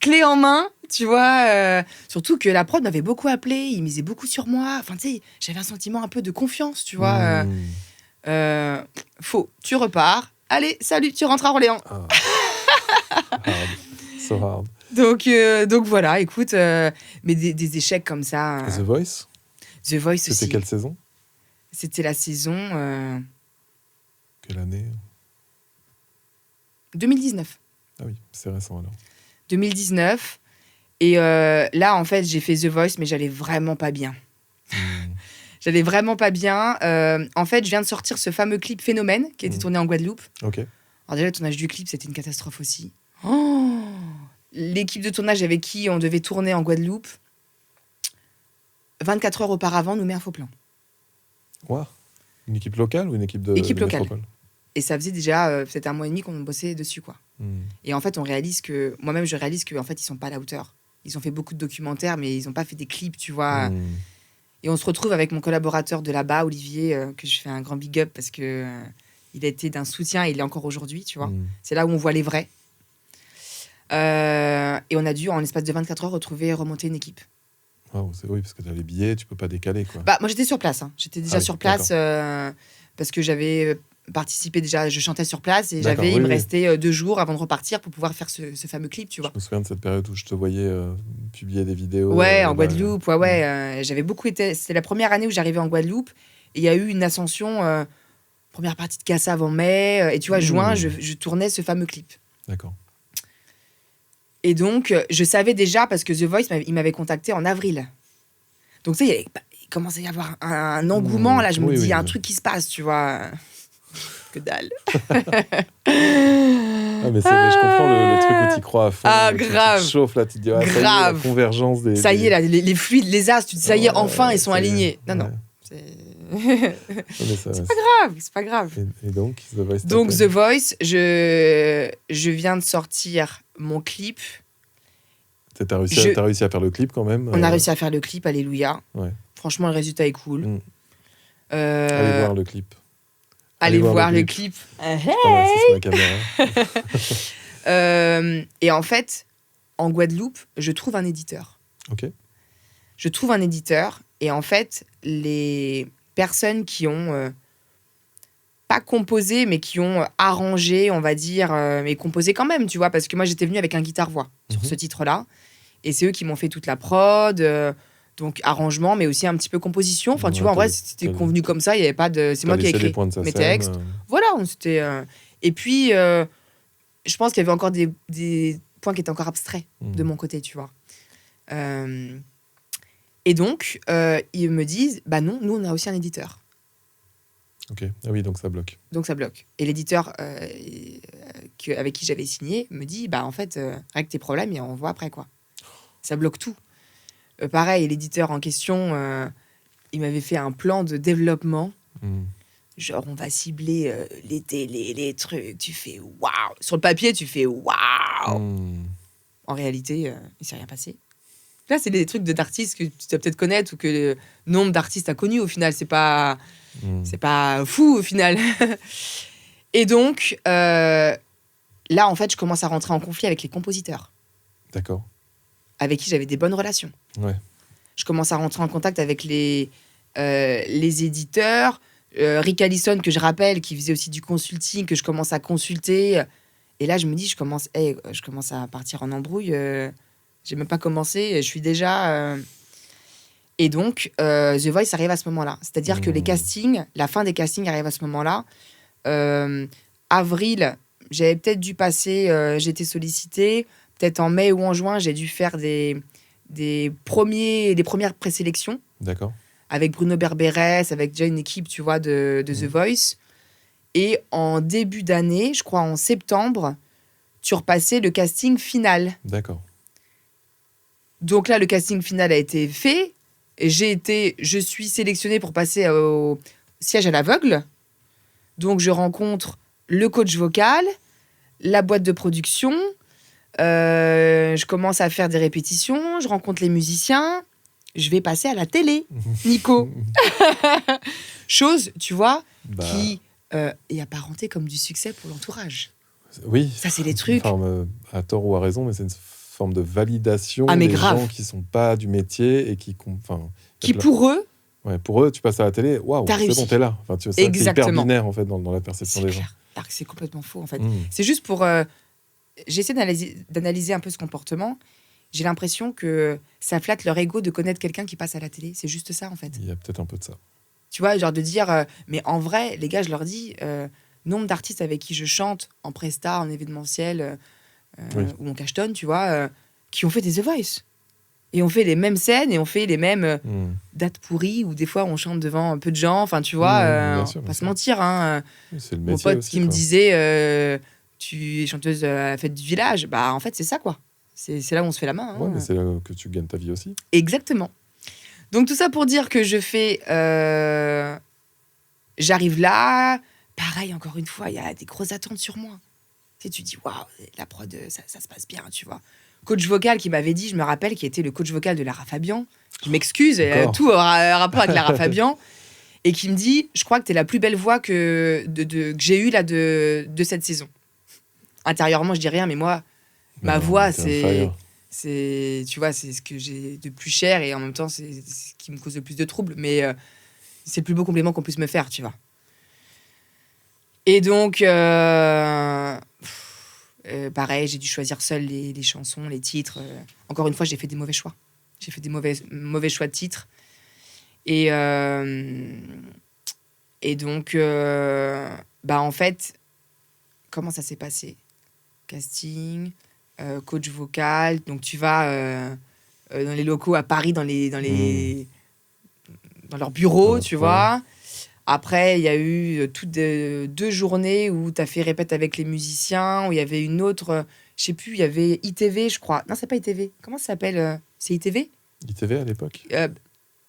clé en main, tu vois. Surtout que la prod m'avait beaucoup appelé, ils misaient beaucoup sur moi. Enfin, tu sais, j'avais un sentiment un peu de confiance, tu vois. Faux, tu repars. Allez, salut, tu rentres à Orléans. Hard. So hard. Donc voilà, écoute, mais des échecs comme ça. The Voice aussi. C'était quelle saison? C'était la saison... Quelle année? 2019. Ah oui, c'est récent alors. 2019. Et là, en fait, j'ai fait The Voice, mais j'allais vraiment pas bien. J'allais vraiment pas bien. En fait, je viens de sortir ce fameux clip Phénomène qui a été tourné en Guadeloupe. Ok. Alors déjà, le tournage du clip, c'était une catastrophe aussi. Oh, l'équipe de tournage avec qui on devait tourner en Guadeloupe, 24 heures auparavant, nous met un faux plan. Wow. Une équipe locale ou une équipe de Équipe locale. métropole? Et ça faisait déjà peut-être 1 mois et demi qu'on bossait dessus, quoi. Et en fait, moi-même, je réalise qu'en fait, ils sont pas à la hauteur. Ils ont fait beaucoup de documentaires, mais ils ont pas fait des clips, tu vois. Et on se retrouve avec mon collaborateur de là-bas, Olivier, que je fais un grand big up parce que il a été d'un soutien et il est encore aujourd'hui, tu vois. C'est là où on voit les vrais. Et on a dû, en l'espace de 24 heures, remonter une équipe. Oui, parce que tu as les billets, tu peux pas décaler, quoi. Moi, j'étais sur place. J'étais déjà sur place parce que j'avais participé déjà, je chantais sur place et il me restait 2 jours avant de repartir pour pouvoir faire ce fameux clip, tu vois. Je me souviens de cette période où je te voyais publier des vidéos. En Guadeloupe, j'avais beaucoup été... C'était la première année où j'arrivais en Guadeloupe et il y a eu une ascension, première partie de Cassave en mai, et tu vois, juin, je tournais ce fameux clip. D'accord. Et donc, je savais déjà, parce que The Voice, il m'avait contacté en avril. Donc, tu sais, il commençait à y avoir un engouement, là, je me dis, il y a un truc qui se passe, tu vois. Que dalle. Mais je comprends le truc où tu crois à fond. Grave. Tu te chauffes, là, tu te dis, ça y est, la convergence des... Ça y est, là, les fluides, les astres, tu te dis, ça y est, enfin, ils sont alignés. Non. C'est pas grave. Et donc, The Voice. The Voice, je viens de sortir mon clip. T'as réussi à faire le clip quand même. On a réussi à faire le clip, alléluia. Ouais. Franchement, le résultat est cool. Allez voir le clip. Allez voir le clip. C'est ma caméra. Et en fait, en Guadeloupe, je trouve un éditeur. Ok. Je trouve un éditeur et en fait, les personnes qui ont pas composé, mais qui ont arrangé, on va dire, mais composé quand même, tu vois, parce que moi, j'étais venue avec un guitare-voix sur ce titre-là. Et c'est eux qui m'ont fait toute la prod, donc arrangement, mais aussi un petit peu composition. Enfin, tu vois, en vrai, c'était convenu comme ça, il n'y avait pas de... C'est moi qui ai écrit mes textes. Voilà, c'était... Et puis, je pense qu'il y avait encore des points qui étaient encore abstraits de mon côté, tu vois. Et donc, ils me disent, non, nous, on a aussi un éditeur. Ok, ah oui, donc ça bloque. Et l'éditeur avec qui j'avais signé me dit, en fait, règle tes problèmes et on voit après, quoi. Ça bloque tout. Pareil, l'éditeur en question, il m'avait fait un plan de développement. Genre, on va cibler les télés, les trucs. Tu fais waouh. Sur le papier, tu fais waouh. En réalité, il s'est rien passé. Là, c'est des trucs d'artistes que tu dois peut-être connaître ou que le nombre d'artistes a connu. Au final, c'est pas fou, au final. Et donc, là, en fait, je commence à rentrer en conflit avec les compositeurs. D'accord. Avec qui j'avais des bonnes relations. Ouais. Je commence à rentrer en contact avec les éditeurs. Rick Allison, que je rappelle, qui faisait aussi du consulting, que je commence à consulter. Et là, je me dis, je commence à partir en embrouille. J'ai même pas commencé, je suis déjà... Et donc, The Voice arrive à ce moment-là. C'est-à-dire que les castings, la fin des castings arrive à ce moment-là. Avril, j'avais peut-être dû passer, j'ai été sollicitée. Peut-être en mai ou en juin, j'ai dû faire des premières présélections. D'accord. Avec Bruno Berberes, avec déjà une équipe, tu vois, de The Voice. Et en début d'année, je crois en septembre, tu repassais le casting final. D'accord. Donc là, le casting final a été fait. Et je suis sélectionnée pour passer au siège à l'aveugle. Donc, je rencontre le coach vocal, la boîte de production. Je commence à faire des répétitions. Je rencontre les musiciens. Je vais passer à la télé, Nico. Chose, tu vois, qui est apparentée comme du succès pour l'entourage. Oui. Ça, c'est les trucs. À tort ou à raison, mais c'est une forme de validation des gens qui sont pas du métier et qui pour eux, pour eux, tu passes à la télé, waouh, c'est bon, t'es là. Enfin, tu vois, c'est hyper binaire en fait dans la perception des gens. Alors que c'est complètement faux en fait. C'est juste pour j'essaie d'analyser un peu ce comportement. J'ai l'impression que ça flatte leur ego de connaître quelqu'un qui passe à la télé. C'est juste ça en fait. Il y a peut-être un peu de ça. Tu vois, genre de dire mais en vrai, les gars, je leur dis nombre d'artistes avec qui je chante en presta, en événementiel ou en cachetonne, tu vois, qui ont fait des The Voice. Et on fait les mêmes scènes et on fait les mêmes dates pourries où des fois on chante devant un peu de gens. Enfin, tu vois, on va pas se mentir. Hein. C'est le métier. Mon pote aussi, qui me disait tu es chanteuse à la fête du village. Bah, en fait, c'est ça, quoi. C'est là où on se fait la main. Hein. Ouais, mais c'est là que tu gagnes ta vie aussi. Exactement. Donc, tout ça pour dire que je fais... j'arrive là, pareil, encore une fois, il y a des grosses attentes sur moi. Tu sais, tu dis, waouh, la prod, ça se passe bien, tu vois. Coach vocal qui m'avait dit, je me rappelle, qui était le coach vocal de Lara Fabian. Je m'excuse, tout aura rapport avec Lara Fabian. Et qui me dit, je crois que t'es la plus belle voix que j'ai eue là de cette saison. Intérieurement, je dis rien, mais moi, ma voix, c'est, tu vois, c'est ce que j'ai de plus cher et en même temps, c'est ce qui me cause le plus de troubles. Mais c'est le plus beau compliment qu'on puisse me faire, tu vois. Et donc, pareil, j'ai dû choisir seule les chansons, les titres. Encore une fois, j'ai fait des mauvais choix. J'ai fait des mauvais choix de titres. Et donc, en fait, comment ça s'est passé ? Casting, coach vocal. Donc, tu vas dans les locaux à Paris, dans leurs bureaux, tu vois. Après, il y a eu toutes 2 journées où tu as fait répète avec les musiciens, où il y avait une autre, je sais plus, il y avait ITV, je crois. Non, c'est pas ITV. Comment ça s'appelle ? C'est ITV ? ITV à l'époque ?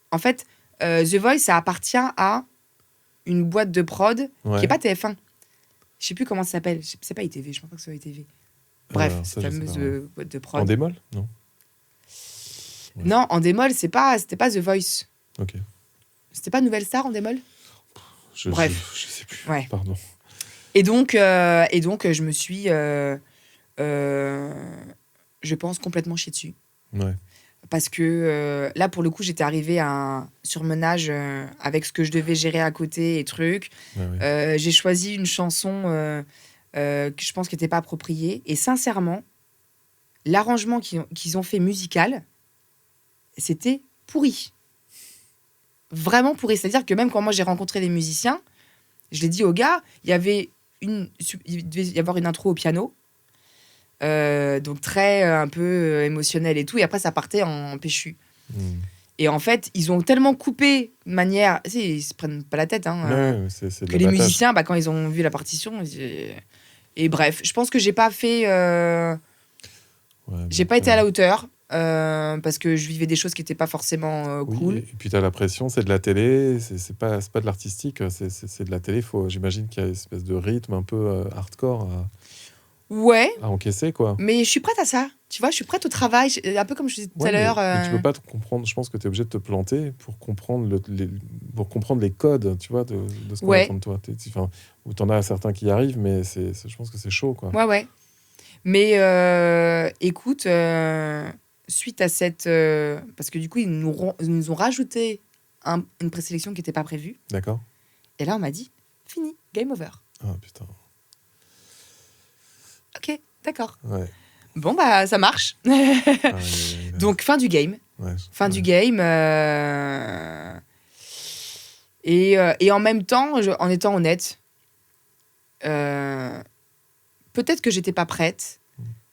En fait, The Voice, ça appartient à une boîte de prod qui n'est pas TF1. Je sais plus comment ça s'appelle. C'est pas ITV, je pense pas que ce soit ITV. Bref, cette fameuse boîte de prod. En démol ? Non. Ouais. Non, en démol, c'était pas The Voice. Ok. C'était pas Nouvelle Star en démol ? Bref. Je sais plus. Ouais. Pardon. Et donc, je me suis, je pense, complètement chiée dessus. Ouais. Parce que là, pour le coup, j'étais arrivée à un surmenage avec ce que je devais gérer à côté et trucs. Ouais. J'ai choisi une chanson que je pense qui n'était pas appropriée. Et sincèrement, l'arrangement qu'ils ont fait musical, c'était pourri. Vraiment pourri. C'est-à-dire que même quand moi j'ai rencontré les musiciens, je l'ai dit aux gars, il devait y avoir une intro au piano. Donc très un peu émotionnel et tout, et après ça partait en péchu. Et en fait, ils ont tellement coupé de manière, ils se prennent pas la tête, c'est que les musiciens, quand ils ont vu la partition, et bref, je pense que j'ai pas fait, j'ai pas été à la hauteur. Parce que je vivais des choses qui n'étaient pas forcément cool. Et puis tu as la pression, c'est de la télé, c'est pas de l'artistique, c'est de la télé. J'imagine qu'il y a une espèce de rythme un peu hardcore à encaisser, quoi. Mais je suis prête à ça. Tu vois, je suis prête au travail, un peu comme je disais tout à l'heure. Mais tu peux pas te comprendre, je pense que tu es obligé de te planter pour comprendre les codes, tu vois, de ce qu'on attend de toi. Ou tu en as certains qui y arrivent, mais je pense que c'est chaud, quoi. Ouais. Mais écoute... suite à cette... parce que du coup, ils nous ont rajouté une présélection qui n'était pas prévue. D'accord. Et là, on m'a dit, fini, game over. Ah, putain. Ok, d'accord. Ouais. Bon, ça marche. Donc, fin du game. Fin du game. Et en même temps, en étant honnête, peut-être que j'étais pas prête.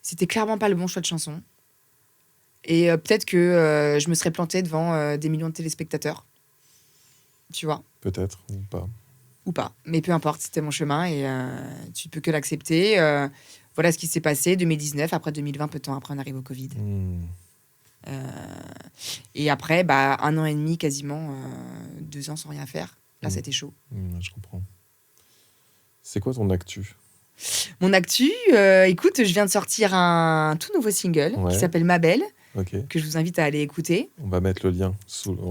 C'était clairement pas le bon choix de chanson. Et peut-être que je me serais plantée devant des millions de téléspectateurs. Tu vois ? Peut-être, ou pas. Mais peu importe, c'était mon chemin et tu peux que l'accepter. Voilà ce qui s'est passé, 2019, après 2020, peu de temps après, on arrive au Covid. Et après, 1 an et demi, quasiment 2 ans sans rien faire. Là, c'était chaud. Je comprends. C'est quoi ton actu ? Mon actu, écoute, je viens de sortir un tout nouveau single qui s'appelle Ma Belle. Que je vous invite à aller écouter. On va mettre le lien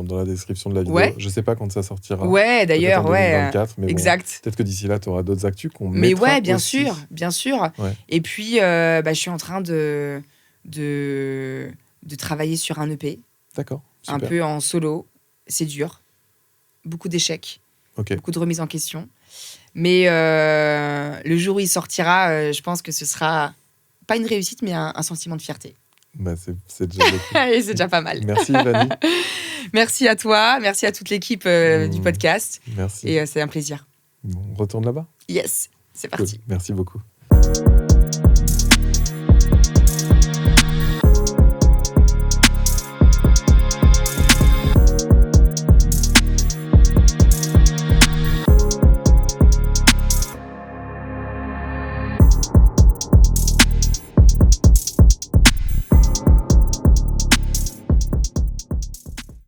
dans la description de la vidéo. Ouais. Je sais pas quand ça sortira. Ouais, d'ailleurs, peut-être en 2024, mais exact. Bon, peut-être que d'ici là, tu auras d'autres actus qu'on mettra. Mais ouais, bien aussi. sûr. Ouais. Et puis, je suis en train de travailler sur un EP. D'accord. Super. Un peu en solo. C'est dur. Beaucoup d'échecs. Beaucoup de remises en question. Mais le jour où il sortira, je pense que ce sera pas une réussite, mais un sentiment de fierté. C'est déjà et c'est déjà pas mal. Merci, Vanny. Merci à toi, merci à toute l'équipe du podcast. Merci. Et c'est un plaisir. Bon, on retourne là-bas ? Yes, c'est parti. Cool. Merci beaucoup.